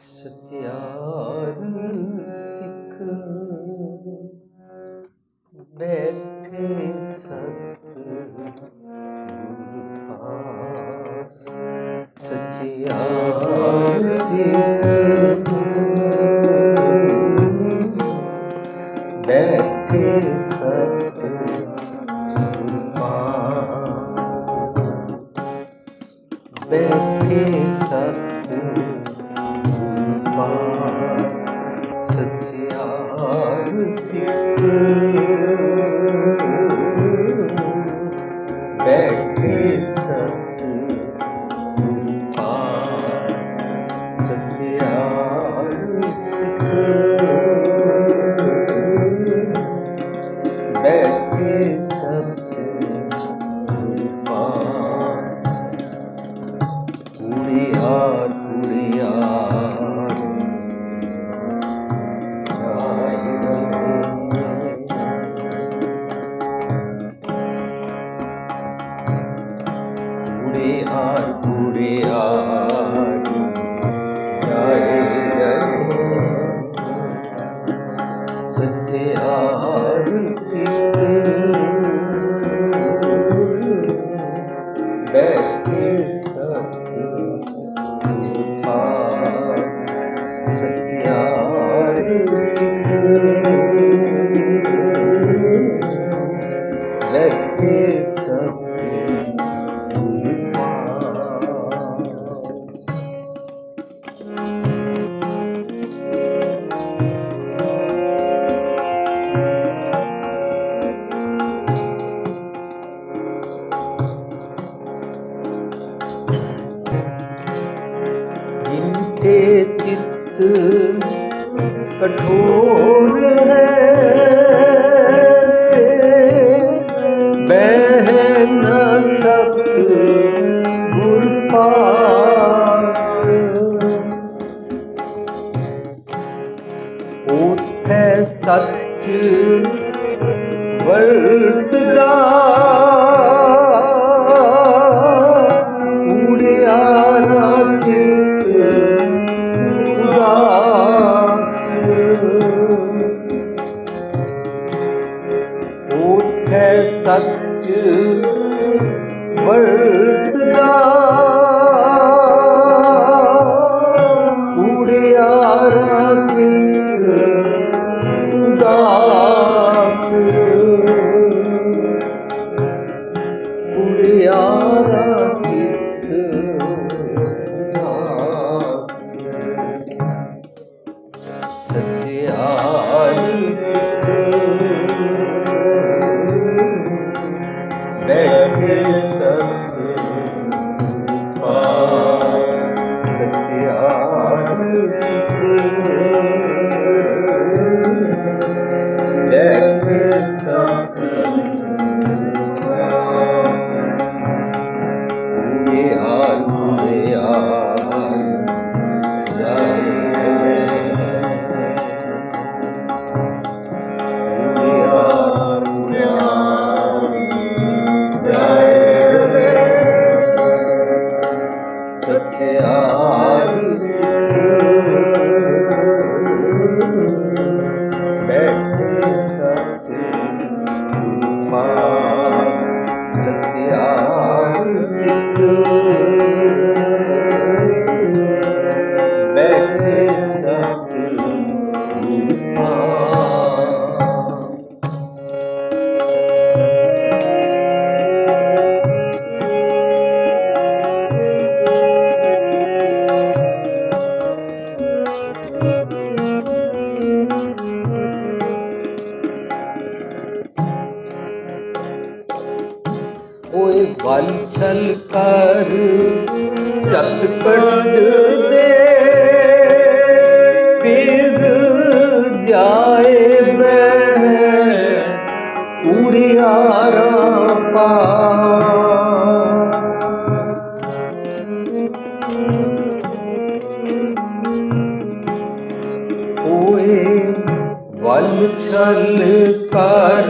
सत्यार सिख बैठे सतगुर पास। सत्यार सिख बैठे सतगुर पास। बैठे सतगुर पास। सत्यार सिख बैठे सतगुर पास। सत्यार सिख बैठे सतगुर पास। कुड़ियार कुड़ियार कुड़ियार कुड़ियार जाए रहे। सत्यार सिख बैठे सतगुर पास। सत्यार सिख बैठे सतगुर पास। जिनके चित्त कठोर है से बह न सतगुर पास। ओथै सच वरतदा कुड़ियारा चित्त उदास। ओथै सच वरतदा कुड़ियारा चित्त उदास। कुड़ियारा चित्त उदास। सत्यार सिख बैठे सतगुर पास। सत्यार सिख बैठे सतगुर पास। कुड़ियार कुड़ियार जाए कुड़ियार कुड़ियार जाए। सत्यार सिख बैठे सतगुर पास। सत्यार सिख बैठे सतगुर पास। ओए वल छल कर जत कट दे फिर जाए बह कुड़ियारा पास। ओए वल छल कर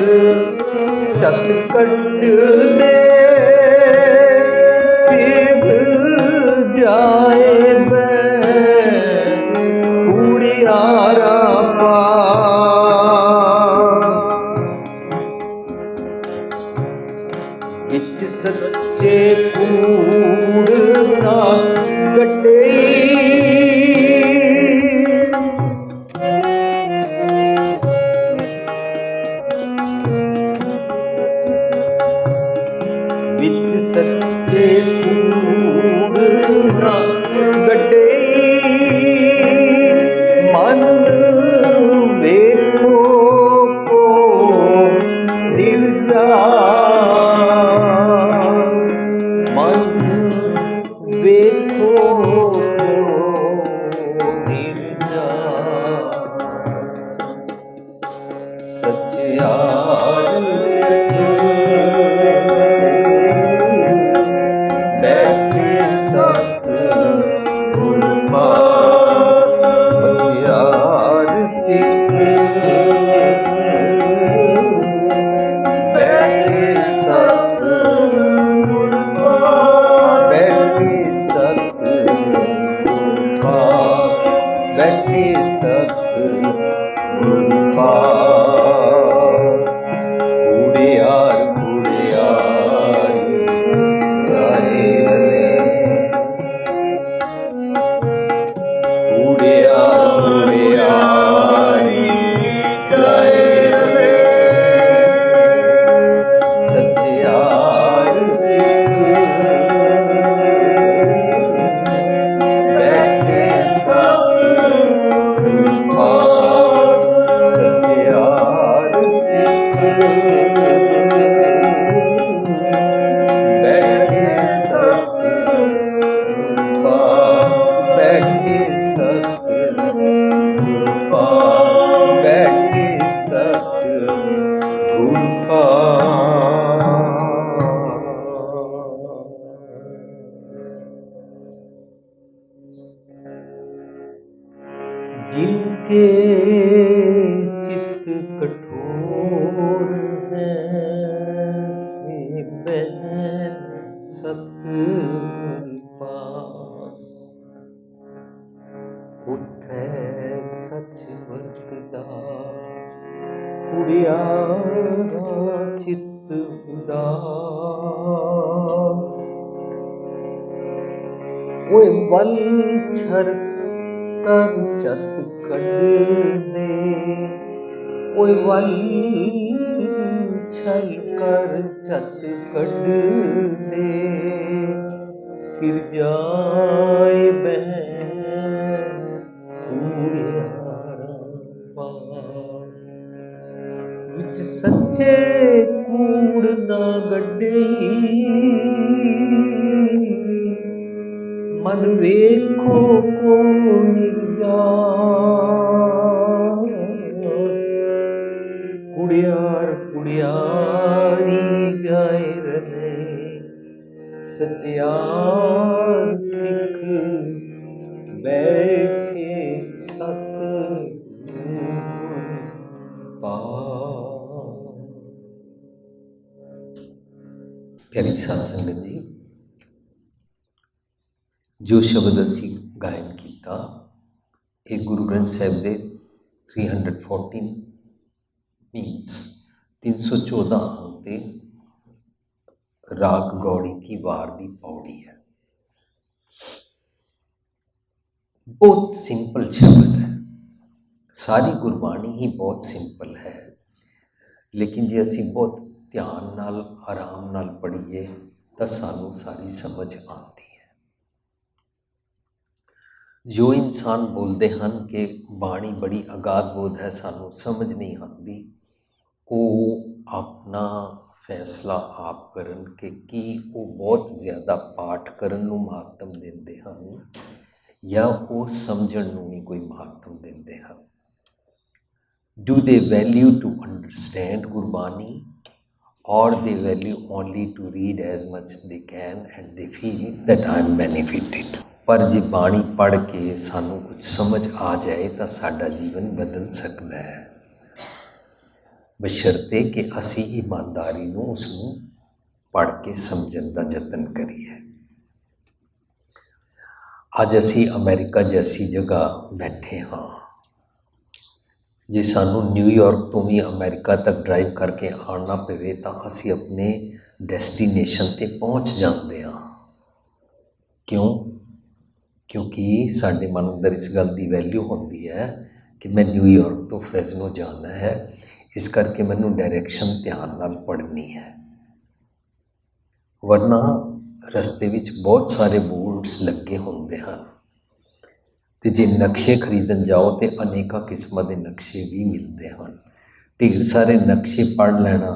जत कट दे फिर जाए बह ਨਾ ਗੱਡੇ ਮਨ ਵੇਖੋ ਕੋ ਨਿਰਜਾ ਮਨ ਵੇਖੋ ਨਿਰਜਾ ਸਚਿਆਰ ਬੈਠੇ ਸਤ ਗੁਰ ਪਾਸ ਸਚਿਆਰ ਸਿੱਖ ਬੈਠੇ ਸਤ ਗੁਰ ਪਾਸ ਬੈਠੇ ਸਤ ਗੁਰ ਪਾਸ ਬੈਠੇ ਸਤ ਗੁਰ ਪਾਸ ਕੁੜਿਆਰ ਕੁੜਿਆਰੀ ਜਾਏ ਰਲੇ ਕੁੜਿਆਰ ਕੁੜਿਆਰੀ ਜਾਏ ਰਲੇ ਸਚਿਆਰ ਸਿੱਖ ਬੈਠੇ ਸਤ ਗੁਰ ਪਾਸ ਸਚਿਆਰ ਸਿੱਖ ਬੈਠੇ ਸਤ ਗੁਰ ਪਾਸ ਬੈਠੇ ਸਤ ਗੁਰ ਪਾਸ ਬੈਠੇ ਸਤ ਗੁਰ पास जिनके चित्त कठोर है से बहन सतगुर पास उठे सच वरतदा कुड़ियारा चित्त उदास ओए वल छरत कर चत कढ़ दे ओए वल छल कर चत कढ़ दे फिर जाए बहन कुड़ियारा पास विच सच्चे कूड़ ना गड्डे मन वेखो को निर्जास कुड़ियार कुड़ियारी जाए रले सचियार सिख बैठे सत पास। प्यारी साध संगत जी, जो शब्द असी गायन किया एक गुरु ग्रंथ साहिब दे 314 मीन्स 314 अंक दे राग गौड़ी की वार दी पौड़ी है। बहुत सिंपल शब्द है, सारी गुरबाणी ही बहुत सिंपल है, लेकिन जे असी बहुत ध्यान नाल आराम नाल पढ़िए तो सानू सारी समझ आती है। जो इंसान बोलते हैं कि बाणी बड़ी अगाध बोध है, सानू समझ नहीं आती, वो अपना फैसला आप करन कि की वो बहुत ज़्यादा पाठ करन नूं महत्व देंदे हैं या वो समझण नूं नहीं कोई महत्व देंदे हैं। Do they value to understand Gurbani or they value only to read as much they can and they feel that I am benefited। पर जे बाणी पढ़ के सानू कुछ समझ आ जाए तो साडा जीवन बदल सकता है, बशर्ते कि असी ईमानदारी नूं उसनूं पढ़ के समझण दा यतन करिए। अज असी अमेरिका जैसी जगह बैठे हाँ, जे सानू न्यूयॉर्क तो भी अमेरिका तक ड्राइव करके आना पवे तो असी अपने डेस्टिनेशन ते पहुँच जाते हैं। क्यों? क्योंकि साडे मन अंदर इस गल की वैल्यू होती है कि मैं न्यूयॉर्क तो फ्रेज़नो जाना है, इस करके मैनू डायरैक्शन ध्यान नाल पढ़नी है। वरना रस्ते विच बहुत सारे बोर्ड बोर्ड्स लगे होंदे हन ते जे नक्शे खरीदन जाओ तो अनेकों किस्मां दे नक्शे भी मिलते हैं। ढेर सारे नक्शे पढ़ लेना,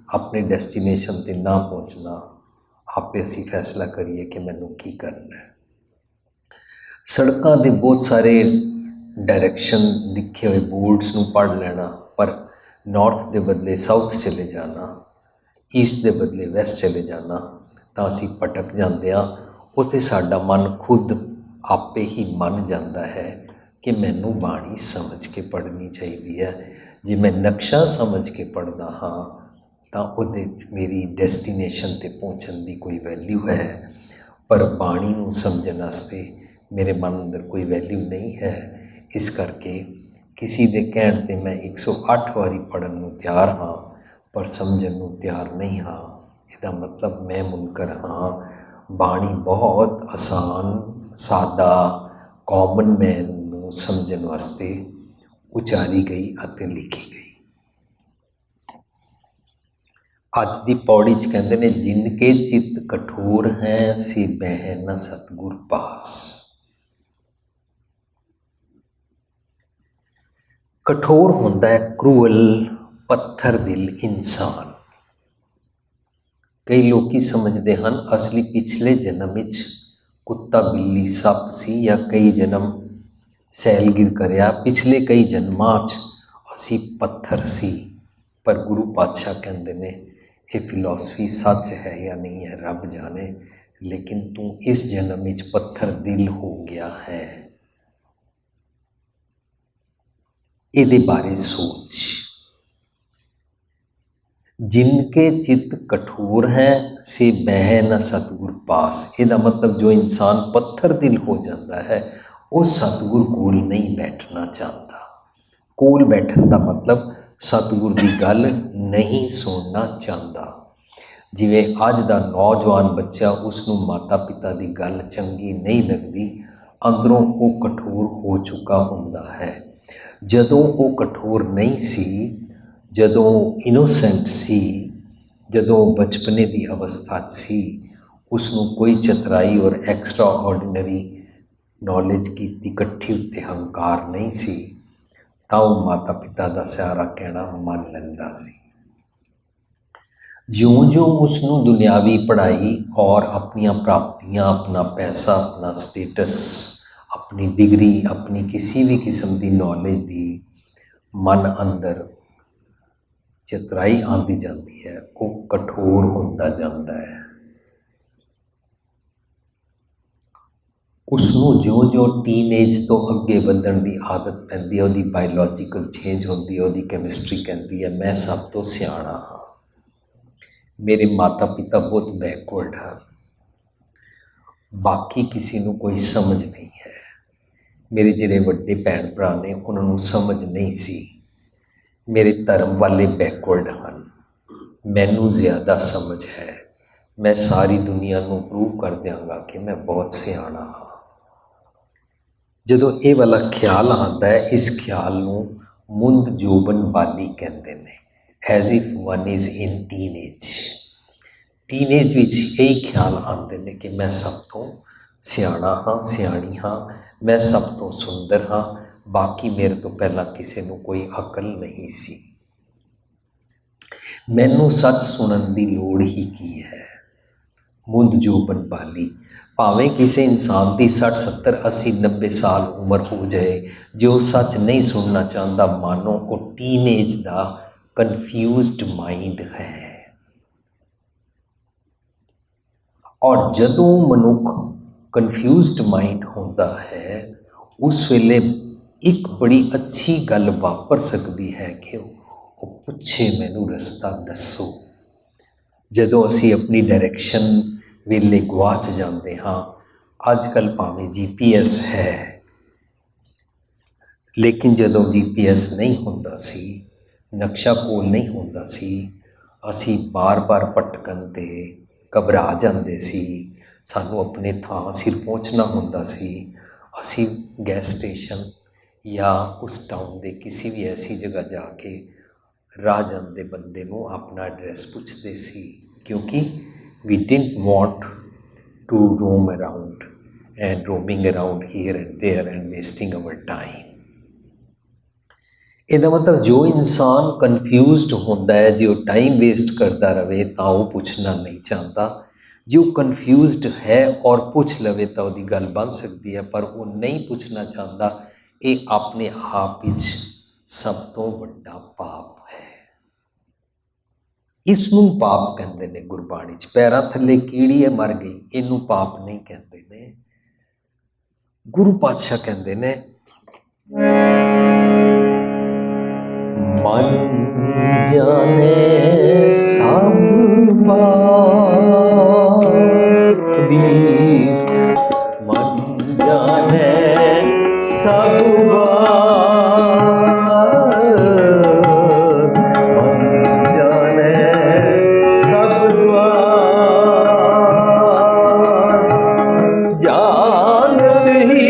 अपने डेस्टिनेशन ते ना पहुँचना, आपे असी फैसला करिए कि मैनू की करना है। सड़कों के बहुत सारे डायरैक्शन लिखे हुए बोर्ड्स नू पढ़ लेना, पर नॉर्थ के बदले साउथ चले जाना, ईस्ट के बदले वैस्ट चले जाना, तो असी भटक जाते हैं। उत्थे साडा मन खुद आपे ही मन जाता है कि मैनू बाणी समझ के पढ़नी चाहिए है। जे मैं नक्शा समझ के पढ़दा हाँ तो उहदे मेरी डेस्टिनेशन ते पहुँचने की कोई वैल्यू है, पर बाणी नू समझण वास्ते मेरे मन अंदर कोई वैल्यू नहीं है। इस करके किसी दे कहण ते मैं 108 वारी पढ़न नू तैयार हाँ, पर समझण नू तैयार नहीं हाँ। इसका मतलब मैं मुनकर हाँ। बाणी बहुत आसान, सादा, कॉमन मैन नू समझण वास्ते उचारी गई अते लिखी गई। अज की पौड़ी च कहते ने, जिनके चित्त कठोर हैं से बह न सतगुर पास। कठोर होंदा है क्रूअल, पत्थर दिल इंसान। कई लोग समझते हैं असली पिछले जन्म विच कुत्ता बिल्ली सप सी या कई जन्म सैलगिर करया, पिछले कई जन्मां च असी पत्थर सी। पर गुरु पातशाह कहते ने ये फिलॉसफी सच है या नहीं है रब जाने, लेकिन तू इस जन्म विच पत्थर दिल हो गया है। इहदे बारे सोच। जिनके चित्त कठोर हैं से बह न सतगुर पास। इसका मतलब जो इंसान पत्थर दिल हो जाता है वो सतगुर कोल नहीं बैठना चाहता। कोल बैठने का मतलब सतगुर की गल नहीं सुनना चाहता। जिवें अज का नौजवान बच्चा उसनू माता पिता की गल चंगी नहीं लगती, अंदरों वो कठोर हो चुका होंदा है। जदों वो कठोर नहीं सी, जदों इनोसेंट सी, जदों बचपने की अवस्था सी, उसनू कोई चतराई और एक्सट्रा ऑर्डिनरी नॉलेज की इकट्ठी उत्ते हंकार नहीं सी, तां वो माता पिता का सहारा कहना मन लैंदा सी। ज्यों ज्यों उसनू दुनियावी पढ़ाई और अपनियां प्राप्तियां, अपना पैसा, अपना स्टेटस, अपनी डिग्री, अपनी किसी भी किस्म की नॉलेज की मन अंदर चतराई आती जाती है, वो कठोर होता जाता है। उसनू जो जो टीनेज तो अगे बढ़न की आदत पैंदी है, उसकी बायोलॉजिकल चेंज होती है, उसकी कैमिस्ट्री कहती है मैं सब तो सियाणा हाँ, मेरे माता पिता बहुत बैकवर्ड हैं, बाकी किसी को कोई समझ नहीं है। मेरे जिहड़े वड्डे भैन भरा ने उन्होंने समझ नहीं सी, मेरे धर्म वाले बैकवर्ड हैं, मैनू ज़्यादा समझ है, मैं सारी दुनिया को प्रूव कर देंगा कि मैं बहुत सियाणा हाँ। जदों ये वाला ख्याल आता है, इस ख्याल नूं मुंद जोबन बाली कहते हैं, as if one is in teenage. Teenage विच यही ख्याल आते हैं कि मैं सब तो सियाणा हाँ, सियाणी हाँ, मैं सब तो सुंदर हाँ, बाकी मेरे तो पहला किसी को कोई अकल नहीं सी, मैनू सच सुनन की लोड़ ही की है। मुंद जोबन बाली, भावें किसी इंसान की 60, 70, 80, 90 साल उम्र हो जाए, जो सच नहीं सुनना चाहता, मानो वो टीनेज का कन्फ्यूज्ड माइंड है। और जदों मनुख कन्फ्यूज्ड माइंड होता है, उस वेले एक बड़ी अच्छी गल वापर सकती है कि वो पूछे मैनू रस्ता दसो। जदों असी अपनी डायरैक्शन वेले गवाच जाते हाँ, अजकल भावें GPS है, लेकिन जदों GPS नहीं होंदा सी, नक्शा कोल नहीं होंदा सी, असी बार बार भटकन ते घबरा जाते सी, सानू अपने थां सिर पहुँचना होंदा सी। असी गैस स्टेशन या उस टाउन के किसी भी ऐसी जगह जाके राह जाते बंदे को अपना एड्रैस पूछते सी, क्योंकि we didn't want to roam around, and roaming around here and there and wasting our time. ਇਹਦਾ ਮਤਲਬ ਜੋ ਇਨਸਾਨ ਕਨਫਿਊਜ਼ਡ ਹੁੰਦਾ ਹੈ, ਜੇ ਉਹ ਟਾਈਮ ਵੇਸਟ ਕਰਦਾ ਰਹੇ ਤਾਂ ਉਹ ਪੁੱਛਣਾ ਨਹੀਂ ਚਾਹੁੰਦਾ। ਜੋ ਕਨਫਿਊਜ਼ਡ ਹੈ ਔਰ ਪੁੱਛ ਲਵੇ ਤਾਂ ਉਹਦੀ ਗੱਲ ਬਣ ਸਕਦੀ ਹੈ, ਪਰ ਉਹ ਨਹੀਂ ਪੁੱਛਣਾ ਚਾਹੁੰਦਾ। ਇਹ ਆਪਣੇ ਆਪ ਵਿੱਚ ਸਭ ਤੋਂ ਵੱਡਾ ਪਾਪ ਹੈ। ਇਸ ਨੂੰ ਪਾਪ ਕਹਿੰਦੇ ਨੇ ਗੁਰਬਾਣੀ 'ਚ। ਪੈਰਾਂ ਥੱਲੇ ਕੀੜੀ ਹੈ ਮਰ ਗਈ, ਇਹਨੂੰ ਪਾਪ ਨਹੀਂ ਕਹਿੰਦੇ ਨੇ। ਗੁਰੂ ਪਾਤਸ਼ਾਹ ਕਹਿੰਦੇ ਨੇ मन जाने सब बात कबीर, मन जाने सब बात, मन जाने सब बात, जानत ही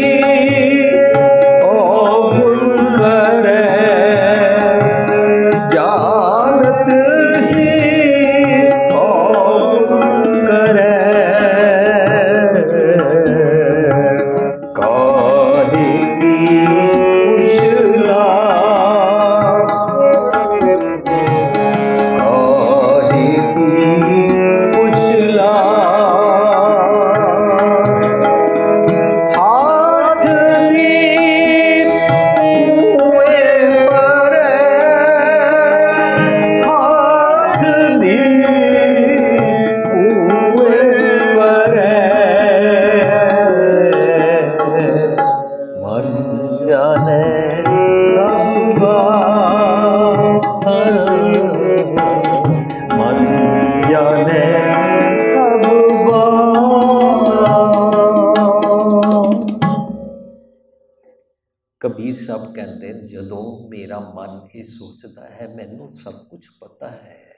ਕਬੀਰ ਸਾਹਿਬ ਕਹਿੰਦੇ ਜਦੋਂ ਮੇਰਾ ਮਨ ਇਹ ਸੋਚਦਾ ਹੈ ਮੈਨੂੰ ਸਭ ਕੁਝ ਪਤਾ ਹੈ,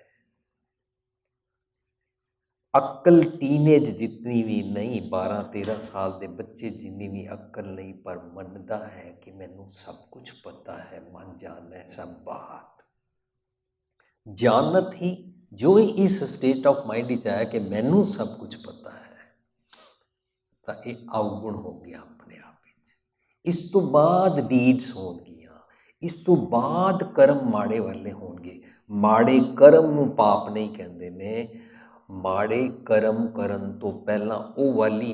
ਅਕਲ ਟੀਨੇਜ ਜਿਤਨੀ ਵੀ ਨਹੀਂ, 12-13 ਸਾਲ ਦੇ ਬੱਚੇ ਜਿੰਨੀ ਵੀ ਅਕਲ ਨਹੀਂ, ਪਰ ਮੰਨਦਾ ਹੈ ਕਿ ਮੈਨੂੰ ਸਭ ਕੁਝ ਪਤਾ ਹੈ। ਮਨ ਜਾਣੈ ਸਭ ਬਾਤ, ਜਾਣਤ ਹੀ ਜੋ ਇਸ ਸਟੇਟ ਆਫ ਮਾइंड ਵਿੱਚ ਆਇਆ ਕਿ ਮੈਨੂੰ ਸਭ ਕੁਝ ਪਤਾ ਹੈ, ਤਾਂ ਇਹ ਅਵਗੁਣ ਹੋ ਗਿਆ ਆਪਣੇ ਆਪ ਵਿੱਚ। ਇਸ ਤੋਂ ਬਾਅਦ ਡੀਡਸ ਹੋਣਗੀਆਂ, ਇਸ ਤੋਂ ਬਾਅਦ ਕਰਮ ਮਾੜੇ ਵਾਲੇ ਹੋਣਗੇ। ਮਾੜੇ ਕਰਮ ਨੂੰ ਪਾਪ ਨਹੀਂ ਕਹਿੰਦੇ ਨੇ। ਮਾੜੇ ਕਰਮ ਕਰਨ ਤੋਂ ਪਹਿਲਾਂ ਉਹ ਵਾਲੀ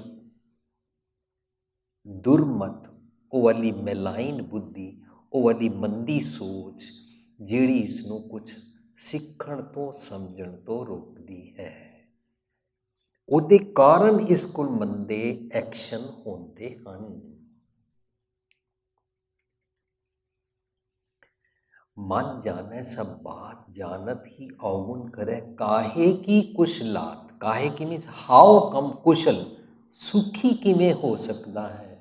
ਦੁਰਮਤ, ਉਹ ਵਾਲੀ ਮੈਲਾਈਨ ਬੁੱਧੀ, ਉਹ ਵਾਲੀ ਮੰਦੀ ਸੋਚ ਜਿਹੜੀ ਇਸ ਨੂੰ ਕੁਝ ਸਿੱਖਣ ਤੋਂ ਸਮਝਣ ਤੋਂ ਰੋਕਦੀ ਹੈ, ਉਹਦੇ ਕਾਰਨ ਇਸ ਕੋਲ ਮੰਦੇ ਐਕਸ਼ਨ ਹੁੰਦੇ ਹਨ। मन जाने सब बात, जानत ही अवगुण करे काहे की कुशलात। काहे की मीन्स हाउ कम, कुशल सुखी किमें हो सकता है।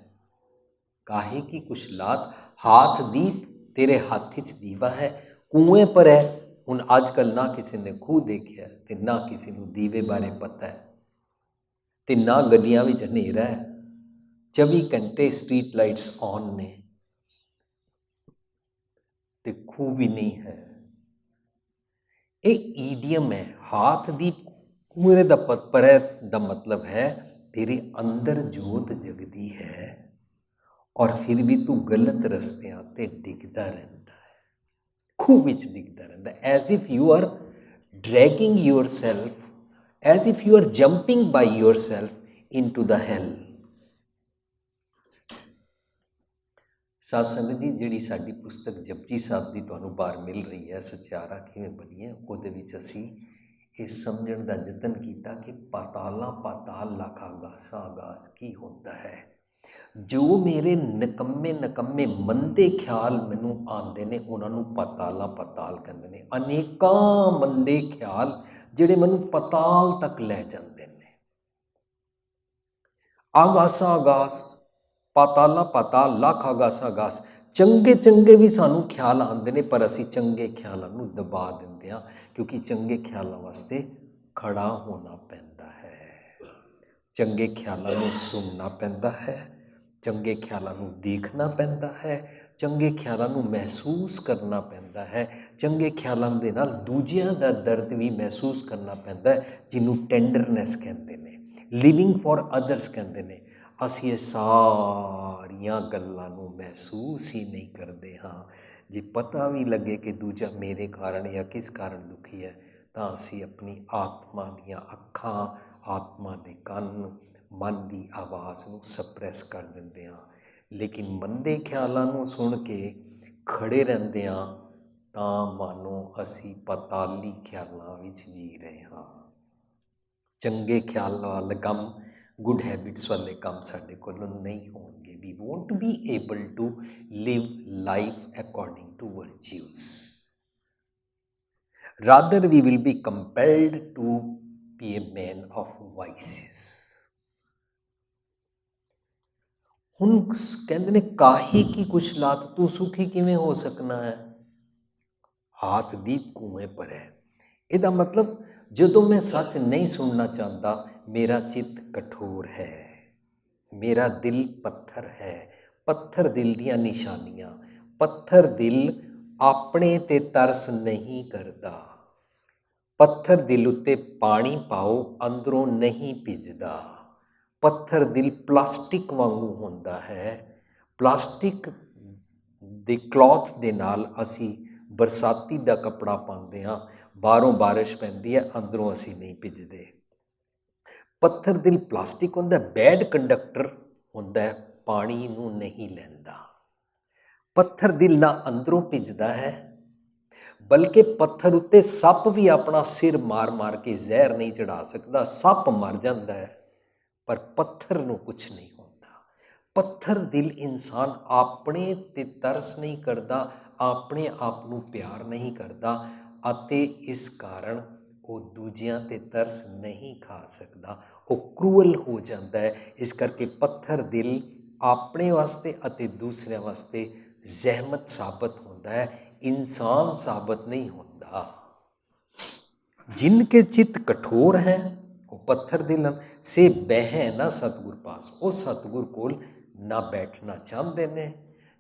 काहे की कुशलात, हाथ दीप तेरे हाथ च दीवा है, कुएं पर है। हुण अजकल ना किसी ने खूह देखिया ते ना किसी नूं दीवे बारे पता है, ते ना गड्डियां विच हनेरा है, 24 घंटे स्ट्रीट लाइट्स ऑन ने, ਤੇ ਖੂਹ ਵੀ ਨਹੀਂ ਹੈ। ਇਹ ਈਡੀਅਮ ਹੈ। ਹਾਥ ਦੀ ਕੂਏ ਦਾ ਪਰੇ ਦਾ ਮਤਲਬ ਹੈ ਤੇਰੇ ਅੰਦਰ ਜੋਤ ਜਗਦੀ ਹੈ ਔਰ ਫਿਰ ਵੀ ਤੂੰ ਗਲਤ ਰਸਤਿਆਂ ਤੇ ਡਿੱਗਦਾ ਰਹਿੰਦਾ ਹੈ, ਖੂਹ ਵਿੱਚ ਡਿੱਗਦਾ ਰਹਿੰਦਾ, as if you are dragging yourself, as if you are jumping by yourself into the hell. ਸਾਧ ਸੰਗਤ ਜੀ, ਜਿਹੜੀ ਸਾਡੀ ਪੁਸਤਕ ਜਪਜੀ ਸਾਹਿਬ ਦੀ ਤੁਹਾਨੂੰ ਬਾਹਰ ਮਿਲ ਰਹੀ ਹੈ, ਸਚਿਆਰਾ ਕਿਵੇਂ ਬਣੀ ਹੈ, ਉਹਦੇ ਵਿੱਚ ਅਸੀਂ ਇਹ ਸਮਝਣ ਦਾ ਯਤਨ ਕੀਤਾ ਕਿ ਪਾਤਾਲਾਂ ਪਾਤਾਲ ਲੱਖ ਆਗਾਸਾਂ ਆਗਾਸ ਕੀ ਹੁੰਦਾ ਹੈ। ਜੋ ਮੇਰੇ ਨਿਕੰਮੇ ਮੰਦੇ ਖਿਆਲ ਮੈਨੂੰ ਆਉਂਦੇ ਨੇ ਉਹਨਾਂ ਨੂੰ ਪਾਤਾਲਾਂ ਪਾਤਾਲ ਕਹਿੰਦੇ ਨੇ। ਅਨੇਕਾਂ ਮੰਦੇ ਖਿਆਲ ਜਿਹੜੇ ਮੈਨੂੰ ਪਾਤਾਲ ਤੱਕ ਲੈ ਜਾਂਦੇ ਨੇ। ਆਗਾਸਾਂ ਆਗਾਸ, ਪਾਤਾਲਾਂ ਪਾਤਾਲ, ਲੱਖ ਆਗਾਸਾਂ ਆਗਾਸ। ਚੰਗੇ ਚੰਗੇ ਵੀ ਸਾਨੂੰ ਖਿਆਲ ਆਉਂਦੇ ਨੇ, ਪਰ ਅਸੀਂ ਚੰਗੇ ਖਿਆਲਾਂ ਨੂੰ ਦਬਾ ਦਿੰਦੇ ਹਾਂ, ਕਿਉਂਕਿ ਚੰਗੇ ਖਿਆਲਾਂ ਵਾਸਤੇ ਖੜਾ ਹੋਣਾ ਪੈਂਦਾ ਹੈ, ਚੰਗੇ ਖਿਆਲਾਂ ਨੂੰ ਸੁਣਨਾ ਪੈਂਦਾ ਹੈ, ਚੰਗੇ ਖਿਆਲਾਂ ਨੂੰ ਦੇਖਣਾ ਪੈਂਦਾ ਹੈ, ਚੰਗੇ ਖਿਆਲਾਂ ਨੂੰ ਮਹਿਸੂਸ ਕਰਨਾ ਪੈਂਦਾ ਹੈ, ਚੰਗੇ ਖਿਆਲਾਂ ਦੇ ਨਾਲ ਦੂਜਿਆਂ ਦਾ ਦਰਦ ਵੀ ਮਹਿਸੂਸ ਕਰਨਾ ਪੈਂਦਾ ਹੈ, ਜਿਹਨੂੰ ਟੈਂਡਰਨੈਸ ਕਹਿੰਦੇ ਨੇ, ਲਿਵਿੰਗ ਫॉर ਅਦਰਸ ਕਹਿੰਦੇ ਨੇ। ਅਸੀਂ ਇਹ ਸਾਰੀਆਂ ਗੱਲਾਂ ਨੂੰ ਮਹਿਸੂਸ ਹੀ ਨਹੀਂ ਕਰਦੇ ਹਾਂ। ਜੇ ਪਤਾ ਵੀ ਲੱਗੇ ਕਿ ਦੂਜਾ ਮੇਰੇ ਕਾਰਨ ਜਾਂ ਕਿਸ ਕਾਰਨ ਦੁਖੀ ਹੈ, ਤਾਂ ਅਸੀਂ ਆਪਣੀ ਆਤਮਾ ਦੀਆਂ ਅੱਖਾਂ, ਆਤਮਾ ਦੇ ਕੰਨ, ਮਨ ਦੀ ਆਵਾਜ਼ ਨੂੰ ਸਪਰੈਸ ਕਰ ਦਿੰਦੇ ਹਾਂ। ਲੇਕਿਨ ਮੰਦੇ ਖਿਆਲਾਂ ਨੂੰ ਸੁਣ ਕੇ ਖੜੇ ਰਹਿੰਦੇ ਹਾਂ ਤਾਂ ਮਾਨੋ ਅਸੀਂ ਪਤਾਲੀ ਖਿਆਲਾਂ ਵਿੱਚ ਜੀ ਰਹੇ ਹਾਂ। ਚੰਗੇ ਖਿਆਲ ਵਾਲੇ ਕੰਮ, ਗੁੱਡ ਹੈਬਿਟਸ ਵਾਲੇ ਕੰਮ ਸਾਡੇ ਕੋਲੋਂ ਨਹੀਂ ਹੋਣਗੇ। We won't be able to live life according to virtues, rather we will be compelled to be a man of vices. ਹੁਣ ਕਹਿੰਦੇ ਨੇ ਕਾਹੀ ਕੀ ਕੁਛ ਲਾਤ ਤੂੰ ਸੁਖੀ ਕਿਵੇਂ ਹੋ ਸਕਣਾ ਹੈ, ਹਾਥ ਦੀਪ ਕੁਏਂ ਪਰੈ। ਇਹਦਾ ਮਤਲਬ ਜਦੋਂ ਮੈਂ ਸੱਚ ਨਹੀਂ ਸੁਣਨਾ ਚਾਹੁੰਦਾ, ਮੇਰਾ ਚਿੱਤ ਕਠੋਰ ਹੈ, ਮੇਰਾ ਦਿਲ ਪੱਥਰ ਹੈ। ਪੱਥਰ ਦਿਲ ਦੀਆਂ ਨਿਸ਼ਾਨੀਆਂ। ਪੱਥਰ ਦਿਲ ਆਪਣੇ ਤੇ ਤਰਸ ਨਹੀਂ ਕਰਦਾ। ਪੱਥਰ ਦਿਲ ਉੱਤੇ ਪਾਣੀ ਪਾਓ, ਅੰਦਰੋਂ ਨਹੀਂ ਭਿੱਜਦਾ। ਪੱਥਰ ਦਿਲ ਪਲਾਸਟਿਕ ਵਾਂਗੂ ਹੁੰਦਾ ਹੈ। ਪਲਾਸਟਿਕ ਦੇ ਕਲੌਥ ਦੇ ਨਾਲ ਅਸੀਂ ਬਰਸਾਤੀ ਦਾ ਕੱਪੜਾ ਪਾਉਂਦੇ ਹਾਂ, ਬਾਹਰੋਂ ਬਾਰਿਸ਼ ਪੈਂਦੀ ਹੈ, ਅੰਦਰੋਂ ਅਸੀਂ ਨਹੀਂ ਭਿੱਜਦੇ। ਪੱਥਰ ਦਿਲ ਪਲਾਸਟਿਕ ਹੁੰਦਾ, ਬੈਡ ਕੰਡਕਟਰ ਹੁੰਦਾ, ਪਾਣੀ ਨੂੰ ਨਹੀਂ ਲੈਂਦਾ। ਪੱਥਰ ਦਿਲ ਨਾ ਅੰਦਰੋਂ ਭਿੱਜਦਾ ਹੈ, ਬਲਕਿ ਪੱਥਰ ਉੱਤੇ ਸੱਪ ਵੀ ਆਪਣਾ ਸਿਰ ਮਾਰ ਮਾਰ ਕੇ ਜ਼ਹਿਰ ਨਹੀਂ ਚੜਾ ਸਕਦਾ। ਸੱਪ ਮਰ ਜਾਂਦਾ ਹੈ ਪਰ ਪੱਥਰ ਨੂੰ ਕੁਛ ਨਹੀਂ ਹੁੰਦਾ। ਪੱਥਰ ਦਿਲ ਇਨਸਾਨ ਆਪਣੇ ਤੇ ਤਰਸ ਨਹੀਂ ਕਰਦਾ, ਆਪਣੇ ਆਪ ਨੂੰ ਪਿਆਰ ਨਹੀਂ ਕਰਦਾ ਅਤੇ ਇਸ ਕਾਰਨ ਉਹ ਦੂਜਿਆਂ ਤੇ ਤਰਸ ਨਹੀਂ ਖਾ ਸਕਦਾ, ਉਹ ਕਰੂਅਲ ਹੋ ਜਾਂਦਾ ਹੈ। ਇਸ ਕਰਕੇ ਪੱਥਰ ਦਿਲ ਆਪਣੇ ਵਾਸਤੇ ਅਤੇ ਦੂਸਰਿਆਂ ਵਾਸਤੇ ਜ਼ਹਿਮਤ ਸਾਬਤ ਹੁੰਦਾ ਹੈ, ਇਨਸਾਨ ਸਾਬਤ ਨਹੀਂ ਹੁੰਦਾ। ਜਿਨਕੇ ਚਿੱਤ ਕਠੋਰ ਹੈ ਉਹ ਪੱਥਰ ਦਿਲ ਸੇ ਬਹਿ ਨਾ ਸਤਿਗੁਰ ਪਾਸ। ਉਹ ਸਤਿਗੁਰ ਕੋਲ ਨਾ ਬੈਠਣਾ ਚਾਹੁੰਦੇ ਨੇ,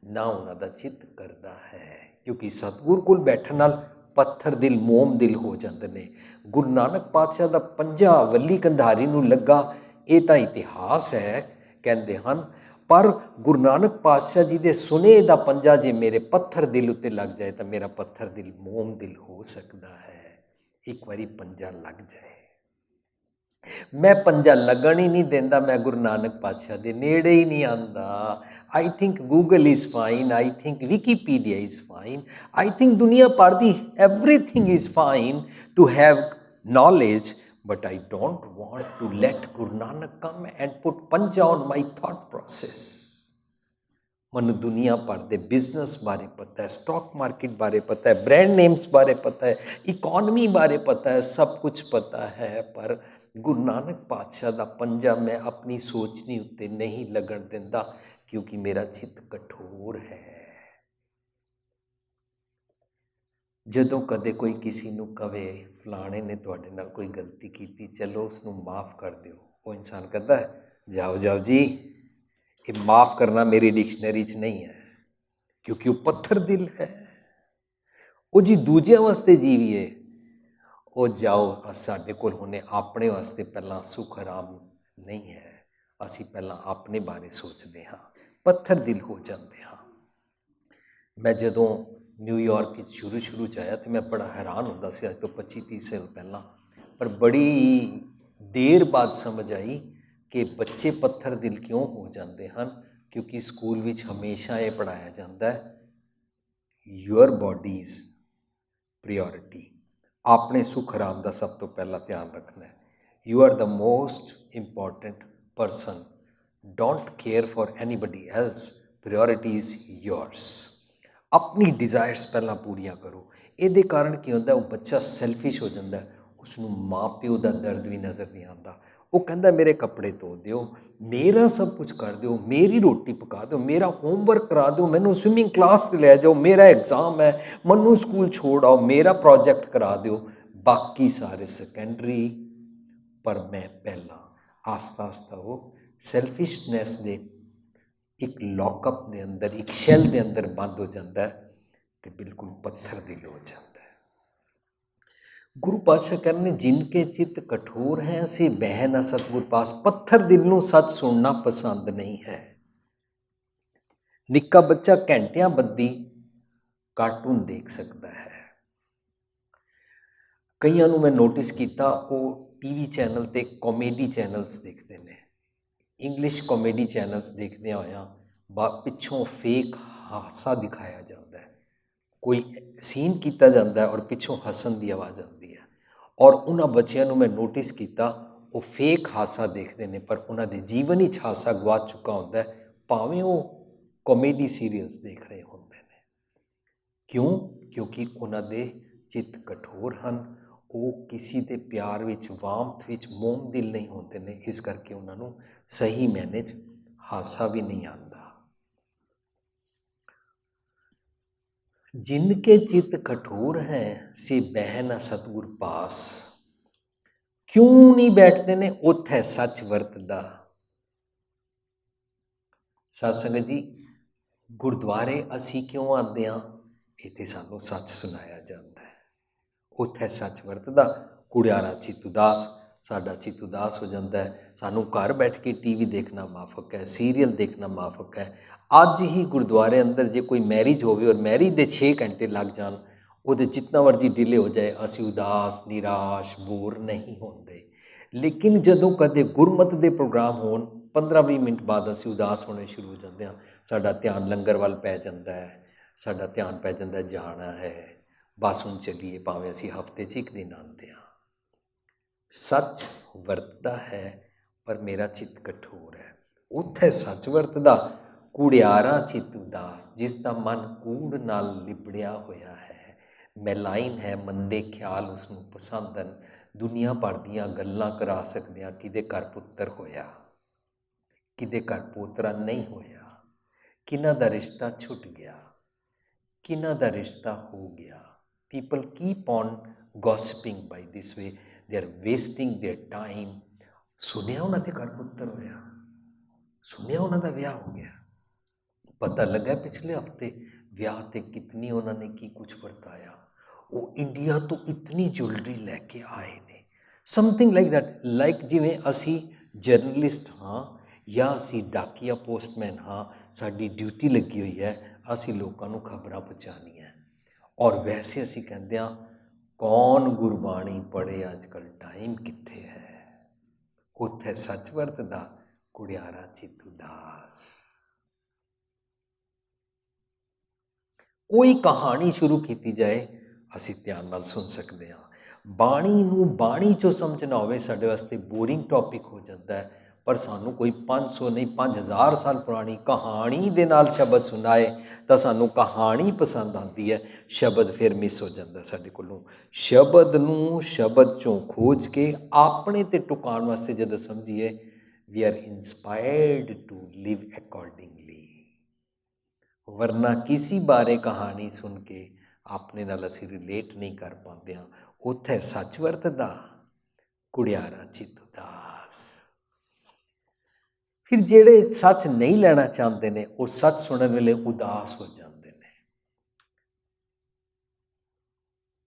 ਨਾ ਉਹਨਾਂ ਦਾ ਚਿੱਤ ਕਰਦਾ ਹੈ, ਕਿਉਂਕਿ ਸਤਿਗੁਰ ਕੋਲ ਬੈਠਣ ਨਾਲ ਪੱਥਰ ਦਿਲ ਮੋਮ ਦਿਲ ਹੋ ਜਾਂਦੇ ਨੇ। ਗੁਰੂ ਨਾਨਕ ਪਾਤਸ਼ਾਹ ਦਾ ਪੰਜਾ ਵੱਲੀ ਕੰਧਾਰੀ ਨੂੰ ਲੱਗਾ, ਇਹ ਤਾਂ ਇਤਿਹਾਸ ਹੈ ਕਹਿੰਦੇ ਹਨ, ਪਰ ਗੁਰੂ ਨਾਨਕ ਪਾਤਸ਼ਾਹ ਜੀ ਦੇ ਸੁਨੇ ਦਾ ਪੰਜਾ ਜੇ ਮੇਰੇ ਪੱਥਰ ਦਿਲ ਉੱਤੇ ਲੱਗ ਜਾਏ ਤਾਂ ਮੇਰਾ ਪੱਥਰ ਦਿਲ ਮੋਮ ਦਿਲ ਹੋ ਸਕਦਾ ਹੈ। ਇੱਕ ਵਾਰੀ ਪੰਜਾ ਲੱਗ ਜਾਏ। ਮੈਂ ਪੰਜਾ ਲੱਗਣ ਹੀ ਨਹੀਂ ਦਿੰਦਾ, ਮੈਂ ਗੁਰੂ ਨਾਨਕ ਪਾਤਸ਼ਾਹ ਦੇ ਨੇੜੇ ਹੀ ਨਹੀਂ ਆਉਂਦਾ। I think Google is fine, I think Wikipedia is fine, I think ਦੁਨੀਆ ਭਰ ਦੀ everything is fine to have knowledge, but I don't want to let Guru Nanak come and put ਪੰਜਾ on my thought process. ਮੈਨੂੰ ਦੁਨੀਆ ਭਰ ਦੇ business ਬਾਰੇ ਪਤਾ ਹੈ, ਸਟਾਕ ਮਾਰਕੀਟ ਬਾਰੇ ਪਤਾ ਹੈ, ਬ੍ਰਾਂਡ ਨੇਮਸ ਬਾਰੇ ਪਤਾ ਹੈ, ਇਕੋਨਮੀ ਬਾਰੇ ਪਤਾ ਹੈ, ਸਭ ਕੁਝ ਪਤਾ ਹੈ, ਪਰ ਗੁਰੂ ਨਾਨਕ ਪਾਤਸ਼ਾਹ ਦਾ ਪੰਜਾ ਮੈਂ ਆਪਣੀ ਸੋਚਣੀ ਉੱਤੇ ਨਹੀਂ ਲੱਗਣ ਦਿੰਦਾ, ਕਿਉਂਕਿ ਮੇਰਾ ਚਿੱਤ ਕਠੋਰ ਹੈ। ਜਦੋਂ ਕਦੇ ਕੋਈ ਕਿਸੇ ਨੂੰ ਕਵੇ ਫਲਾਣੇ ਨੇ ਤੁਹਾਡੇ ਨਾਲ ਕੋਈ ਗਲਤੀ ਕੀਤੀ, ਚਲੋ ਉਸ ਨੂੰ ਮਾफ़ ਕਰ ਦਿਓ, ਉਹ ਇਨਸਾਨ ਕਹਿੰਦਾ ਹੈ ਜਾਓ ਜਾਓ ਜੀ, ਇਹ ਮਾफ़ ਕਰਨਾ ਮੇਰੀ ਡਿਕਸ਼ਨਰੀ 'ਚ ਨਹੀਂ ਹੈ, ਕਿਉਂਕਿ ਉਹ ਪੱਥਰ ਦਿਲ ਹੈ। ਉਹ ਜੀ ਦੂਜਿਆਂ ਵਾਸਤੇ ਜੀਵੀਏ, ਉਹ ਜਾਓ, ਸਾਡੇ ਕੋਲ ਹੁਣੇ ਆਪਣੇ ਵਾਸਤੇ ਪਹਿਲਾਂ ਸੁੱਖ ਆਰਾਮ ਨਹੀਂ ਹੈ, ਅਸੀਂ ਪਹਿਲਾਂ ਆਪਣੇ ਬਾਰੇ ਸੋਚਦੇ ਹਾਂ, ਪੱਥਰ ਦਿਲ ਹੋ ਜਾਂਦੇ ਹਾਂ। ਮੈਂ ਜਦੋਂ ਨਿਊਯਾਰਕ ਵਿੱਚ ਸ਼ੁਰੂ 'ਚ ਆਇਆ ਤਾਂ ਮੈਂ ਬੜਾ ਹੈਰਾਨ ਹੁੰਦਾ ਸੀ, ਅੱਜ ਤੋਂ 25-30 ਸਾਲ ਪਹਿਲਾਂ, ਪਰ ਬੜੀ ਦੇਰ ਬਾਅਦ ਸਮਝ ਆਈ ਕਿ ਬੱਚੇ ਪੱਥਰ ਦਿਲ ਕਿਉਂ ਹੋ ਜਾਂਦੇ ਹਨ, ਕਿਉਂਕਿ ਸਕੂਲ ਵਿੱਚ ਹਮੇਸ਼ਾ ਇਹ ਪੜ੍ਹਾਇਆ ਜਾਂਦਾ ਹੈ ਯੂਅਰ ਬੋਡੀ ਇਜ਼ ਪ੍ਰੀਓਰਿਟੀ। ਆਪਣੇ ਸੁੱਖ ਆਰਾਮ ਦਾ ਸਭ ਤੋਂ ਪਹਿਲਾਂ ਧਿਆਨ ਰੱਖਣਾ ਹੈ। You are the most important person, don't care for anybody else, priority is yours. ਆਪਣੀ ਡਿਜ਼ਾਇਰਸ ਪਹਿਲਾਂ ਪੂਰੀਆਂ ਕਰੋ। ਇਹਦੇ ਕਾਰਨ ਕੀ ਹੁੰਦਾ, ਉਹ ਬੱਚਾ ਸੈਲਫਿਸ਼ ਹੋ ਜਾਂਦਾ, ਉਸਨੂੰ ਮਾਂ ਪਿਓ ਦਾ ਦਰਦ ਵੀ ਨਜ਼ਰ ਨਹੀਂ ਆਉਂਦਾ। ਉਹ ਕਹਿੰਦਾ ਮੇਰੇ ਕੱਪੜੇ ਧੋ ਦਿਓ, ਮੇਰਾ ਸਭ ਕੁਝ ਕਰ ਦਿਓ, ਮੇਰੀ ਰੋਟੀ ਪਕਾ ਦਿਓ, ਮੇਰਾ ਹੋਮਵਰਕ ਕਰਾ ਦਿਓ, ਮੈਨੂੰ ਸਵਿਮਿੰਗ ਕਲਾਸ 'ਤੇ ਲੈ ਜਾਓ, ਮੇਰਾ ਐਗਜ਼ਾਮ ਹੈ, ਮੈਨੂੰ ਸਕੂਲ ਛੋੜ ਆਓ, ਮੇਰਾ ਪ੍ਰੋਜੈਕਟ ਕਰਾ ਦਿਓ, ਬਾਕੀ ਸਾਰੇ ਸੈਕੰਡਰੀ, ਪਰ ਮੈਂ ਪਹਿਲਾਂ। ਆਸਤਾ ਆਸਤਾ ਉਹ ਸੈਲਫਿਸ਼ਨੈਸ ਦੇ ਇੱਕ ਲੌਕਅਪ ਦੇ ਅੰਦਰ, ਇੱਕ ਸ਼ੈੱਲ ਦੇ ਅੰਦਰ ਬੰਦ ਹੋ ਜਾਂਦਾ ਅਤੇ ਬਿਲਕੁਲ ਪੱਥਰ ਦਿਲ ਹੋ ਜਾਂਦਾ ਹੈ। गुरु पातशाह कहने जिनके चित्त कठोर हैं से बह न सतगुर पास। पत्थर दिल नूं सच सुनना पसंद नहीं है। निक्का बच्चा घंटियां बद्धी कार्टून देख सकता है। कईयां नूं मैं नोटिस किया वो टीवी चैनल ते कॉमेडी चैनल्स देखते हैं। इंग्लिश कॉमेडी चैनल्स देखते होया पिछों फेक हासा दिखाया जाता है, कोई सीन किया जाता है और पिछों हसन की आवाज़ आती है। और उन्होंने बच्चों को मैं नोटिस किया वो फेक हासा देखते हैं पर उन्होंने जीवन ही हासा गवा चुका होता है, भावें वो कॉमेडी सीरियल्स देख रहे होंगे ने। क्यों? क्योंकि उन्होंने चित्त कठोर हैं, वो किसी के प्यार विच वामथ विच मोम दिल नहीं होते ने, इस करके उन्होंने सही मैने च हासा भी नहीं आता। जिनके चित्त कठोर हैं से बह न सतगुर पास। क्यों नहीं बैठते ने? उत्थे सच वरतदा। साध संगत जी, गुरुद्वारे असी क्यों आते हैं? इत्थे सानू सच सुनाया जाता है। उत्थे सच वरतदा। कुड़ियारा चित्त उदास, साडा चित्त उदास हो जाता है। सानू घर बैठ के टीवी देखना माफक है, सीरीयल देखना माफक है। अज ही गुरुद्वारे अंदर जे कोई मैरिज होवे और मैरिज के 6 घंटे लग जान, वो जितना मर्जी डिले हो जाए, असी उदास निराश बोर नहीं होंगे। लेकिन जदों कदे गुरमत के प्रोग्राम होन 15-20 मिनट बाद असी उदास होने शुरू हो जाते हैं। साडा ध्यान लंगर वाल पै जाता है, साडा ध्यान पै जाता है जाना है, बस हुण चलीए, भावें असी हफ्ते 'च 1 दिन आते हैं। सच वरतदा है पर मेरा चित्त कठोर है। उत्थे सच वरतदा। कूड़ियारा चित्त उदास, जिसका मन कूड़ नाल लिबड़िया होया है, मैलाइन है, मंदे ख्याल उसनूं पसंद हैं, दुनिया भर दीयां गल्लां करा सकदियां, किदे घर पुत्तर होया, किदे घर पोतरा नहीं होया, किन्हां दा रिश्ता छुट गया, किन्हां दा रिश्ता हो गया। People keep on gossiping by this way, they are wasting their time. सुनिया उन्हां दे घर पुत्तर होया, सुनिया उन्हां दा विआह हो गया, पता लगा पिछले हफ्ते विआह ते कितनी उन्होंने की कुछ वरताया, वो इंडिया तो इतनी ज्वेलरी लैके आए ने, समथिंग लाइक दैट। लाइक जिमें असी जर्नलिस्ट हाँ या असी डाकिया पोस्टमैन हाँ, साडी ड्यूटी लगी हुई है, असी लोगों को खबरां पहुँचानी है। और वैसे असी कहते हैं कौन गुरबाणी पढ़े अजकल, टाइम कित्थे है। उत्थे सच वरतदा, कुड़ियारा चित्त उदास। कोई कहानी शुरू की जाए असी ध्यान नाल सुन सकते हैं। बाणी नूं बाणी चो समझना होवे साडे वास्ते बोरिंग टॉपिक हो जाता है, पर सानू कोई 500 नहीं 5000 साल पुरानी कहानी दे नाल शब्द सुनाए तो सानू कहानी पसंद आती है, शब्द फिर मिस हो जाता है साडे कोलों। शब्द नूं शब्द चों खोज के अपने ते टुकाण वास्ते जदों समझिए, we are inspired to live accordingly. वरना किसी बारे कहानी सुन के अपने नाल असी रिलेट नहीं कर पाते हैं। उत्थे सच वरतदा, कुड़ियारा चित्त उदास। फिर जेड़े सच नहीं लेना चाहते ने, वो सच सुनने वेले उदास हो जाते हैं।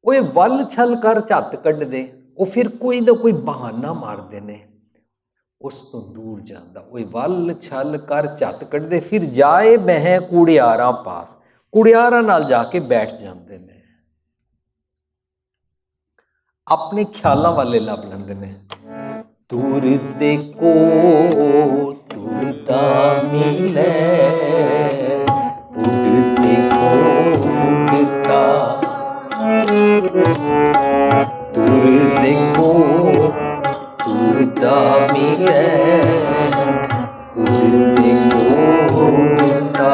वो वल छल कर झत कढ़दे, वो फिर कोई ना कोई बहाना मारते हैं उस तो दूर जाता। वो वल छल कर झत कढ़दे, फिर जाए बह कुड़ियारा पास, कुड़ियारा नाल जाके बैठ जाते हैं, अपने ख्यालों वाले लभ लेंदे ने। तुरदे को तुरदा मिले, उड़ते को उड़ता, तुरदे को तुरदा मिले, उड़ते को उड़ता,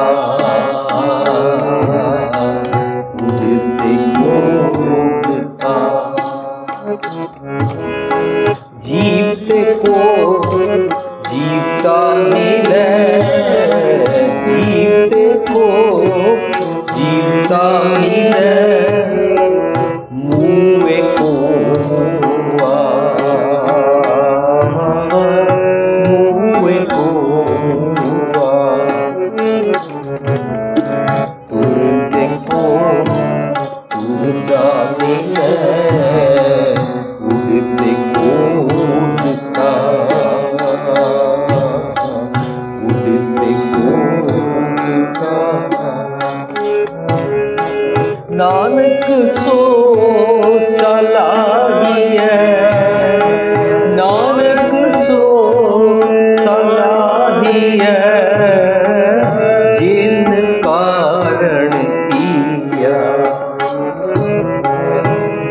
उड़ते को उड़ता। जीवते को जीवता मिले, नानक सो सलाहिए, नानक सो सलाहिए, जिन कारण किया,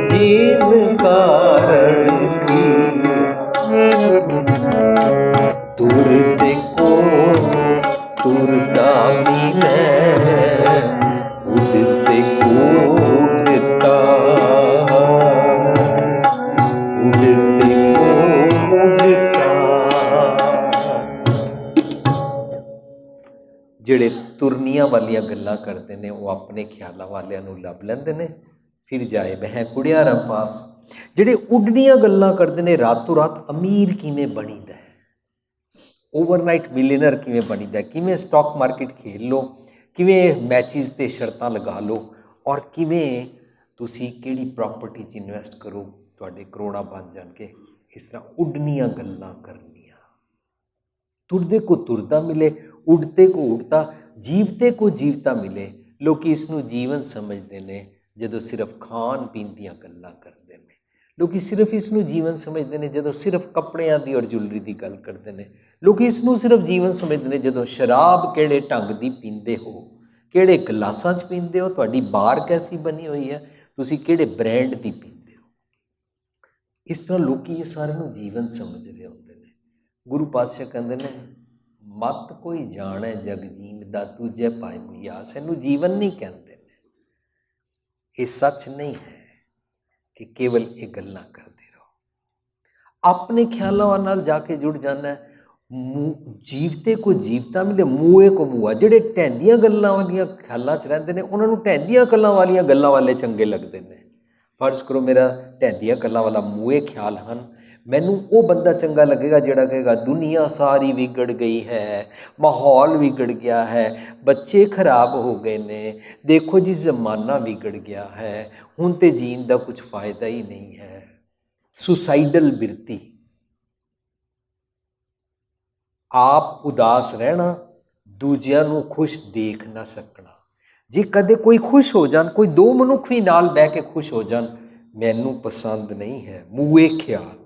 जिन कारण किया। तुरते को तुरता मिले, उड़ते को उड़ता, उड़ते को उड़ता। ਜਿਹੜੇ ਤੁਰਨੀਆਂ ਵਾਲੀਆਂ ਗੱਲਾਂ ਕਰਦੇ ਨੇ ਉਹ ਆਪਣੇ ਖਿਆਲਾਂ ਵਾਲਿਆਂ ਨੂੰ ਲੱਭ ਲੈਂਦੇ ਨੇ, ਫਿਰ ਜਾਏ ਬਹਿ ਕੁੜਿਆਰਾਂ ਪਾਸ। ਜਿਹੜੇ ਉੱਡਦੀਆਂ ਗੱਲਾਂ ਕਰਦੇ ਨੇ ਰਾਤੋਂ ਰਾਤ ਅਮੀਰ ਕਿਵੇਂ ਬਣੀਦਾ, ਓਵਰਨਾਈਟ ਮਿਲੀਅਨਰ ਕਿਵੇਂ ਬਣੀਦਾ, ਕਿਵੇਂ ਸਟਾਕ ਮਾਰਕੀਟ ਖੇਲ ਲਓ, ਕਿਵੇਂ ਮੈਚਿਸ 'ਤੇ ਸ਼ਰਤਾਂ ਲਗਾ ਲਓ, ਔਰ ਕਿਵੇਂ ਤੁਸੀਂ ਕਿਹੜੀ ਪ੍ਰਾਪਰਟੀ 'ਚ ਇਨਵੈਸਟ ਕਰੋ ਤੁਹਾਡੇ ਕਰੋੜਾਂ ਬਣ ਜਾਣਗੇ। ਇਸ ਤਰ੍ਹਾਂ ਉੱਡਣੀਆਂ ਗੱਲਾਂ ਕਰਨੀਆਂ। ਤੁਰਦੇ ਕੋ ਤੁਰਦਾ ਮਿਲੇ, ਉੜਤੇ ਕੋ ਉੜਤਾ, ਜੀਵਤੇ ਕੋ ਜੀਵਤਾ ਮਿਲੇ। ਲੋਕ ਇਸ ਨੂੰ ਜੀਵਨ ਸਮਝਦੇ ਨੇ ਜਦੋਂ ਸਿਰਫ ਖਾਣ ਪੀਣ ਦੀਆਂ ਗੱਲਾਂ ਕਰਦੇ ਨੇ। ਲੋਕ ਸਿਰਫ ਇਸ ਨੂੰ ਜੀਵਨ ਸਮਝਦੇ ਨੇ ਜਦੋਂ ਸਿਰਫ ਕੱਪੜਿਆਂ ਦੀ ਔਰ ਜੁਐਲਰੀ ਦੀ ਗੱਲ ਕਰਦੇ ਨੇ। ਲੋਕ ਇਸ ਨੂੰ ਸਿਰਫ ਜੀਵਨ ਸਮਝਦੇ ਨੇ ਜਦੋਂ ਸ਼ਰਾਬ ਕਿਹੜੇ ਢੰਗ ਦੀ ਪੀਂਦੇ ਹੋ, ਕਿਹੜੇ ਗਲਾਸਾਂ 'ਚ ਪੀਂਦੇ ਹੋ, ਤੁਹਾਡੀ ਬਾਰ ਕੈਸੀ ਬਣੀ ਹੋਈ ਹੈ, ਤੁਸੀਂ ਕਿਹੜੇ ਬ੍ਰਾਂਡ ਦੀ ਪੀਂਦੇ ਹੋ। ਇਸ ਤਰ੍ਹਾਂ ਲੋਕ ਇਹ ਸਾਰਿਆਂ ਨੂੰ ਜੀਵਨ ਸਮਝ ਰਹੇ ਹੁੰਦੇ ਨੇ। ਗੁਰੂ ਪਾਤਸ਼ਾਹ ਕਹਿੰਦੇ ਨੇ ਮਤ ਕੋਈ ਜਾਣੇ ਜਗ ਜੀਵਦਾ ਦੂਜੇ ਪਾਏ ਮੁਯਾਸ। ਇਹਨੂੰ ਜੀਵਨ ਨਹੀਂ ਕਹਿੰਦੇ ਨੇ। ਇਹ ਸੱਚ ਨਹੀਂ ਹੈ ਕਿ ਕੇਵਲ ਇਹ ਗੱਲਾਂ ਕਰਦੇ ਰਹੋ। ਆਪਣੇ ਖਿਆਲਾਂ ਨਾਲ ਜਾ ਕੇ ਜੁੜ ਜਾਣਾ। ਜੀਵਤੇ ਕੋ ਜੀਵਤਾ ਮਿਲੇ, ਮੂਏ ਕੋ ਮੂਆ। ਜਿਹੜੇ ਢਹਿੰਦੀਆਂ ਗੱਲਾਂ ਵਾਲੀਆਂ ਖਿਆਲਾਂ 'ਚ ਰਹਿੰਦੇ ਨੇ ਉਹਨਾਂ ਨੂੰ ਢਹਿੰਦੀਆਂ ਗੱਲਾਂ ਵਾਲੀਆਂ ਗੱਲਾਂ ਵਾਲੇ ਚੰਗੇ ਲੱਗਦੇ ਨੇ। ਫਰਜ਼ ਕਰੋ ਮੇਰਾ ਢਹਿੰਦੀਆਂ ਗੱਲਾਂ ਵਾਲਾ ਮੂਏ ਖਿਆਲ ਹਨ, ਮੈਨੂੰ ਉਹ ਬੰਦਾ ਚੰਗਾ ਲੱਗੇਗਾ ਜਿਹੜਾ ਕਹੇਗਾ ਦੁਨੀਆ ਸਾਰੀ ਵਿਗੜ ਗਈ ਹੈ, ਮਾਹੌਲ ਵਿਗੜ ਗਿਆ ਹੈ, ਬੱਚੇ ਖਰਾਬ ਹੋ ਗਏ ਨੇ, ਦੇਖੋ ਜੀ ਜ਼ਮਾਨਾ ਵਿਗੜ ਗਿਆ ਹੈ, ਹੁਣ ਤੇ ਜੀਣ ਦਾ ਕੁਝ ਫਾਇਦਾ ਹੀ ਨਹੀਂ ਹੈ। ਸੁਸਾਈਡਲ ਬਿਰਤੀ, ਆਪ ਉਦਾਸ ਰਹਿਣਾ, ਦੂਜਿਆਂ ਨੂੰ ਖੁਸ਼ ਦੇਖ ਨਾ ਸਕਣਾ। ਜੇ ਕਦੇ ਕੋਈ ਖੁਸ਼ ਹੋ ਜਾਣ, ਕੋਈ ਦੋ ਮਨੁੱਖ ਵੀ ਨਾਲ ਬਹਿ ਕੇ ਖੁਸ਼ ਹੋ ਜਾਣ, ਮੈਨੂੰ ਪਸੰਦ ਨਹੀਂ ਹੈ। ਮੂਏ ਖਿਆਲ।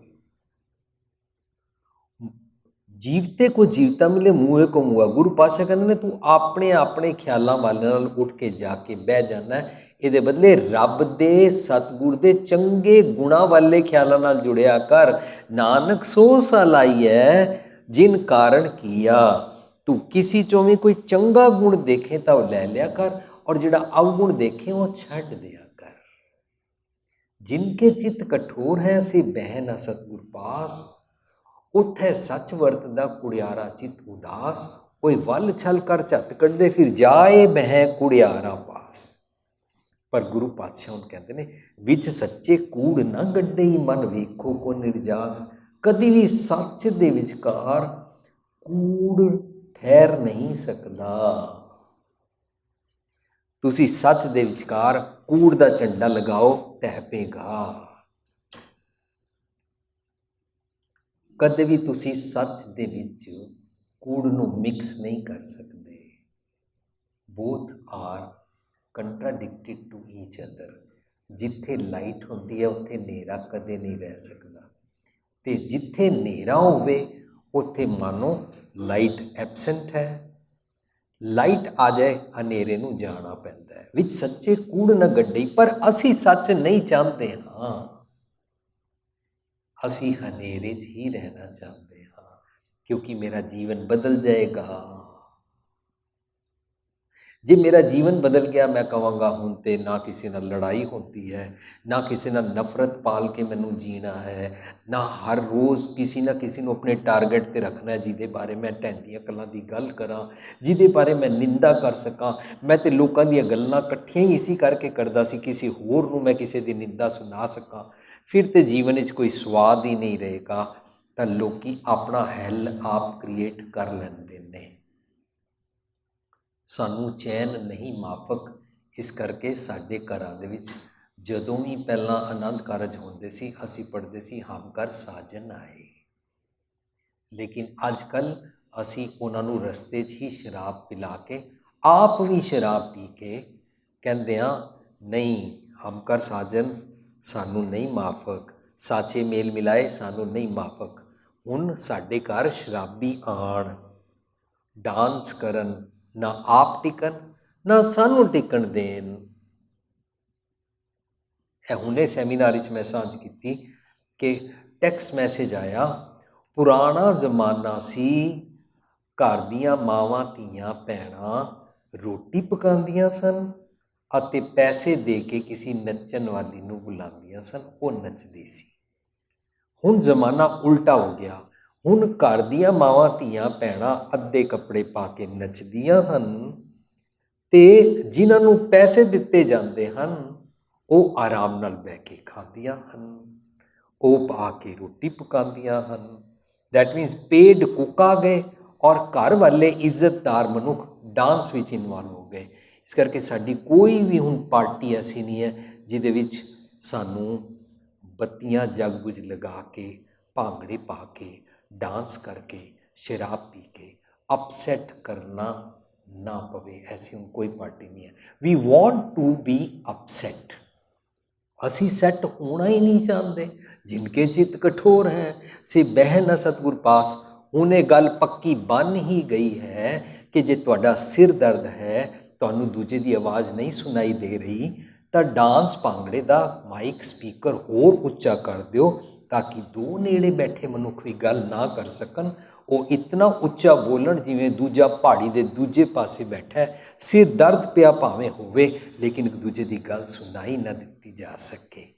ਜੀਵਤੇ ਕੋ ਜੀਵਤਾ ਮਿਲੇ, ਮੂਏ ਕੋ ਮੂਆ। ਗੁਰੂ ਪਾਤਸ਼ਾਹ ਕਹਿੰਦੇ ਨੇ ਤੂੰ ਆਪਣੇ ਆਪਣੇ ਖਿਆਲਾਂ ਵਾਲੇ ਨਾਲ ਉੱਠ ਕੇ ਜਾ ਕੇ ਬਹਿ ਜਾਣਾ, ਇਹਦੇ ਬਦਲੇ ਰੱਬ ਦੇ ਸਤਿਗੁਰ ਦੇ ਚੰਗੇ ਗੁਣਾਂ ਵਾਲੇ ਖਿਆਲਾਂ ਨਾਲ ਜੁੜਿਆ ਕਰ। ਨਾਨਕ ਸੋ ਸਲਾਹੀਐ ਜਿਨ ਕਾਰਨ ਕੀਆ। ਤੂੰ ਕਿਸੇ 'ਚੋਂ ਵੀ ਕੋਈ ਚੰਗਾ ਗੁਣ ਦੇਖੇ ਤਾਂ ਉਹ ਲੈ ਲਿਆ ਕਰ, ਔਰ ਜਿਹੜਾ ਅਵਗੁਣ ਦੇਖੇ ਉਹ ਛੱਡ ਦਿਆ ਕਰ। ਜਿਨਕੇ ਚਿੱਤ ਕਠੋਰ ਹੈ ਸੇ ਬਹਿ ਨਾ ਸਤਿਗੁਰ ਪਾਸ। ਉੱਥੇ ਸੱਚ ਵਰਤਦਾ ਕੁੜਿਆਰਾ ਚਿੱਤ ਉਦਾਸ। ਕੋਈ ਵੱਲ ਛਲ ਕਰ ਝੱਤ ਕੱਢਦੇ, ਫਿਰ ਜਾਏ ਬਹਿ ਕੁੜਿਆਰਾ ਪਾਸ। ਪਰ ਗੁਰੂ ਪਾਤਸ਼ਾਹ ਹੁਣ ਕਹਿੰਦੇ ਨੇ ਵਿੱਚ ਸੱਚੇ ਕੂੜ ਨਾ ਗੱਡੇ, ਮਨ ਵੇਖੋ ਕੋ ਨਿਰਜਾਸ। ਕਦੀ ਵੀ ਸੱਚ ਦੇ ਵਿਚਕਾਰ ਕੂੜ ਠਹਿਰ ਨਹੀਂ ਸਕਦਾ। ਤੁਸੀਂ ਸੱਚ ਦੇ ਵਿਚਕਾਰ ਕੂੜ ਦਾ ਝੰਡਾ ਲਗਾਓ, ਢਹਿ ਪਏਗਾ। ਕਦੇ ਵੀ ਤੁਸੀਂ ਸੱਚ ਦੇ ਵਿੱਚ ਕੂੜ ਨੂੰ ਮਿਕਸ ਨਹੀਂ ਕਰ ਸਕਦੇ। Both are contradicted to each other. ਜਿੱਥੇ ਲਾਈਟ ਹੁੰਦੀ ਹੈ ਉੱਥੇ ਹਨੇਰਾ ਕਦੇ ਨਹੀਂ ਰਹਿ ਸਕਦਾ, ਅਤੇ ਜਿੱਥੇ ਹਨੇਰਾ ਹੋਵੇ ਉੱਥੇ ਮਾਨੋ ਲਾਈਟ ਐਬਸੈਂਟ ਹੈ। ਲਾਈਟ ਆ ਜਾਏ ਹਨੇਰੇ ਨੂੰ ਜਾਣਾ ਪੈਂਦਾ ਹੈ। ਵਿੱਚ ਸੱਚੇ ਕੂੜ ਨਾ ਗੱਡੇ, ਪਰ ਅਸੀਂ ਸੱਚ ਨਹੀਂ ਚਾਹੁੰਦੇ ਹਾਂ। ਅਸੀਂ ਹਨੇਰੇ 'ਚ ਹੀ ਰਹਿਣਾ ਚਾਹੁੰਦੇ ਹਾਂ, ਕਿਉਂਕਿ ਮੇਰਾ ਜੀਵਨ ਬਦਲ ਜਾਏਗਾ। ਜੇ ਮੇਰਾ ਜੀਵਨ ਬਦਲ ਗਿਆ, ਮੈਂ ਕਹਾਂਗਾ ਹੁਣ ਤੇ ਨਾ ਕਿਸੇ ਨਾਲ ਲੜਾਈ ਹੁੰਦੀ ਹੈ, ਨਾ ਕਿਸੇ ਨਾਲ ਨਫ਼ਰਤ ਪਾਲ ਕੇ ਮੈਨੂੰ ਜੀਣਾ ਹੈ, ਨਾ ਹਰ ਰੋਜ਼ ਕਿਸੇ ਨਾ ਕਿਸੇ ਨੂੰ ਆਪਣੇ ਟਾਰਗੇਟ 'ਤੇ ਰੱਖਣਾ ਜਿਹਦੇ ਬਾਰੇ ਮੈਂ ਢਹਿੰਦੀਆਂ ਗੱਲਾਂ ਦੀ ਗੱਲ ਕਰਾਂ, ਜਿਹਦੇ ਬਾਰੇ ਮੈਂ ਨਿੰਦਾ ਕਰ ਸਕਾਂ। ਮੈਂ ਤੇ ਲੋਕਾਂ ਦੀਆਂ ਗੱਲਾਂ ਇਕੱਠੀਆਂ ਹੀ ਇਸੀ ਕਰਕੇ ਕਰਦਾ ਸੀ, ਕਿਸੇ ਹੋਰ ਨੂੰ ਮੈਂ ਕਿਸੇ ਦੀ ਨਿੰਦਾ ਸੁਣਾ ਸਕਾਂ। ਫਿਰ ਤੇ ਜੀਵਨ ਵਿੱਚ ਕੋਈ ਸਵਾਦ ਹੀ ਨਹੀਂ ਰਹੇਗਾ। ਤਾਂ ਲੋਕ ਆਪਣਾ ਹੈਲ ਆਪ ਕ੍ਰੀਏਟ ਕਰ ਲੈਂਦੇ ਨੇ। ਸਾਨੂੰ ਚੈਨ ਨਹੀਂ ਮਾਫਕ। ਇਸ ਕਰਕੇ ਸਾਡੇ ਘਰਾਂ ਦੇ ਵਿੱਚ ਜਦੋਂ ਵੀ ਪਹਿਲਾਂ ਆਨੰਦ ਕਾਰਜ ਹੁੰਦੇ ਸੀ, ਅਸੀਂ ਪੜ੍ਹਦੇ ਸੀ ਹਮ ਘਰ ਸਾਜਨ ਆਏ। ਲੇਕਿਨ ਅੱਜ ਕੱਲ੍ਹ ਅਸੀਂ ਉਹਨਾਂ ਨੂੰ ਰਸਤੇ 'ਚ ਹੀ ਸ਼ਰਾਬ ਪਿਲਾ ਕੇ ਆਪ ਵੀ ਸ਼ਰਾਬ ਪੀ ਕੇ ਕਹਿੰਦੇ ਹਾਂ ਨਹੀਂ ਹਮਕਰ ਸਾਜਨ ਸਾਨੂੰ ਨਹੀਂ ਮਾਫਕ, ਸਾਚੇ ਮੇਲ ਮਿਲਾਏ ਸਾਨੂੰ ਨਹੀਂ ਮਾਫਕ। ਹੁਣ ਸਾਡੇ ਘਰ ਸ਼ਰਾਬੀ ਆਣ, ਡਾਂਸ ਕਰਨ, ਨਾ ਆਪ ਟਿਕਣ ਨਾ ਸਾਨੂੰ ਟਿਕਣ ਦੇਣ। ਇਹ ਹੁਣੇ ਸੈਮੀਨਾਰ 'ਚ ਮੈਂ ਸਾਂਝ ਕੀਤੀ ਕਿ ਟੈਕਸਟ ਮੈਸੇਜ ਆਇਆ, ਪੁਰਾਣਾ ਜ਼ਮਾਨਾ ਸੀ, ਘਰ ਦੀਆਂ ਮਾਵਾਂ ਧੀਆਂ ਭੈਣਾਂ ਰੋਟੀ ਪਕਾਉਂਦੀਆਂ ਸਨ ਅਤੇ ਪੈਸੇ ਦੇ ਕੇ ਕਿਸੇ ਨੱਚਣ ਵਾਲੀ ਨੂੰ ਬੁਲਾਉਂਦੀਆਂ ਸਨ, ਉਹ ਨੱਚਦੀ ਸੀ। ਹੁਣ ਜ਼ਮਾਨਾ ਉਲਟਾ ਹੋ ਗਿਆ, ਹੁਣ ਘਰ ਦੀਆਂ ਮਾਵਾਂ ਧੀਆਂ ਭੈਣਾਂ ਅੱਧੇ ਕੱਪੜੇ ਪਾ ਕੇ ਨੱਚਦੀਆਂ ਹਨ ਅਤੇ ਜਿਨ੍ਹਾਂ ਨੂੰ ਪੈਸੇ ਦਿੱਤੇ ਜਾਂਦੇ ਹਨ ਉਹ ਆਰਾਮ ਨਾਲ ਬਹਿ ਕੇ ਖਾਂਦੀਆਂ ਹਨ, ਉਹ ਪਾ ਕੇ ਰੋਟੀ ਪਕਾਉਂਦੀਆਂ ਹਨ। ਦੈਟ ਮੀਨਸ ਪੇਡ ਕੁੱਕ ਆ ਗਏ ਔਰ ਘਰ ਵਾਲੇ ਇੱਜ਼ਤਦਾਰ ਮਨੁੱਖ ਡਾਂਸ ਵਿੱਚ ਇਨਵੋਲਵ ਹੋ ਗਏ। ਇਸ ਕਰਕੇ ਸਾਡੀ ਕੋਈ ਵੀ ਹੁਣ ਪਾਰਟੀ ਐਸੀ ਨਹੀਂ ਹੈ ਜਿਹਦੇ ਵਿੱਚ ਸਾਨੂੰ ਬੱਤੀਆਂ ਜਗ ਬੁਝ ਲਗਾ ਕੇ, ਭਾਂਗੜੇ ਪਾ ਕੇ, ਡਾਂਸ ਕਰਕੇ, ਸ਼ਰਾਬ ਪੀ ਕੇ ਅਪਸੈਟ ਕਰਨਾ ਨਾ ਪਵੇ। ਐਸੀ ਹੁਣ ਕੋਈ ਪਾਰਟੀ ਨਹੀਂ ਹੈ। We want to be upset, ਅਸੀਂ ਸੈੱਟ ਹੋਣਾ ਹੀ ਨਹੀਂ ਚਾਹੁੰਦੇ। ਜਿਨਕੇ ਚਿੱਤ ਕਠੋਰ ਹੈ ਸੇ ਬਹਿ ਨਾ ਸਤਿਗੁਰ ਪਾਸ। ਹੁਣ ਇਹ ਗੱਲ ਪੱਕੀ ਬਣ ਹੀ ਗਈ ਹੈ ਕਿ ਜੇ ਤੁਹਾਡਾ ਸਿਰ ਦਰਦ ਹੈ, ਤੁਹਾਨੂੰ ਦੂਜੇ ਦੀ ਆਵਾਜ਼ ਨਹੀਂ ਸੁਣਾਈ ਦੇ ਰਹੀ, ਤਾਂ ਡਾਂਸ ਭਾਂਗੜੇ ਦਾ ਮਾਈਕ ਸਪੀਕਰ ਹੋਰ ਉੱਚਾ ਕਰ ਦਿਓ ਤਾਂ ਕਿ ਦੋ ਨੇੜੇ ਬੈਠੇ ਮਨੁੱਖ ਵੀ ਗੱਲ ਨਾ ਕਰ ਸਕਣ। ਉਹ ਇਤਨਾ ਉੱਚਾ ਬੋਲਣ ਜਿਵੇਂ ਦੂਜਾ ਪਹਾੜੀ ਦੇ ਦੂਜੇ ਪਾਸੇ ਬੈਠਾ ਹੈ, ਸਿਰ ਦਰਦ ਪਿਆ ਭਾਵੇਂ ਹੋਵੇ, ਲੇਕਿਨ ਇੱਕ ਦੂਜੇ ਦੀ ਗੱਲ ਸੁਣਾਈ ਨਾ ਦਿੱਤੀ ਜਾ ਸਕੇ।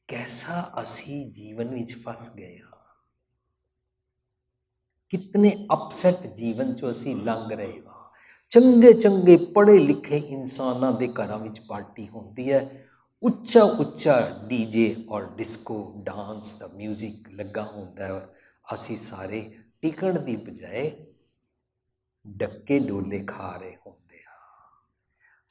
ਕੈਸਾ ਅਸੀਂ ਜੀਵਨ ਵਿੱਚ ਫਸ ਗਏ ਹਾਂ, ਕਿਤਨੇ ਅਪਸੈਟ ਜੀਵਨ 'ਚੋਂ ਅਸੀਂ ਲੰਘ ਰਹੇ ਹਾਂ। ਚੰਗੇ ਚੰਗੇ ਪੜ੍ਹੇ ਲਿਖੇ ਇਨਸਾਨਾਂ ਦੇ ਘਰਾਂ ਵਿੱਚ ਪਾਰਟੀ ਹੁੰਦੀ ਹੈ, ਉੱਚਾ ਉੱਚਾ ਡੀਜੇ ਔਰ ਡਿਸਕੋ ਡਾਂਸ ਦਾ ਮਿਊਜ਼ਿਕ ਲੱਗਾ ਹੁੰਦਾ ਹੈ, ਔਰ ਅਸੀਂ ਸਾਰੇ ਟਿਕਣ ਦੀ ਬਜਾਏ ਡੱਕੇ ਡੋਲੇ ਖਾ ਰਹੇ ਹੁੰਦੇ ਹਾਂ।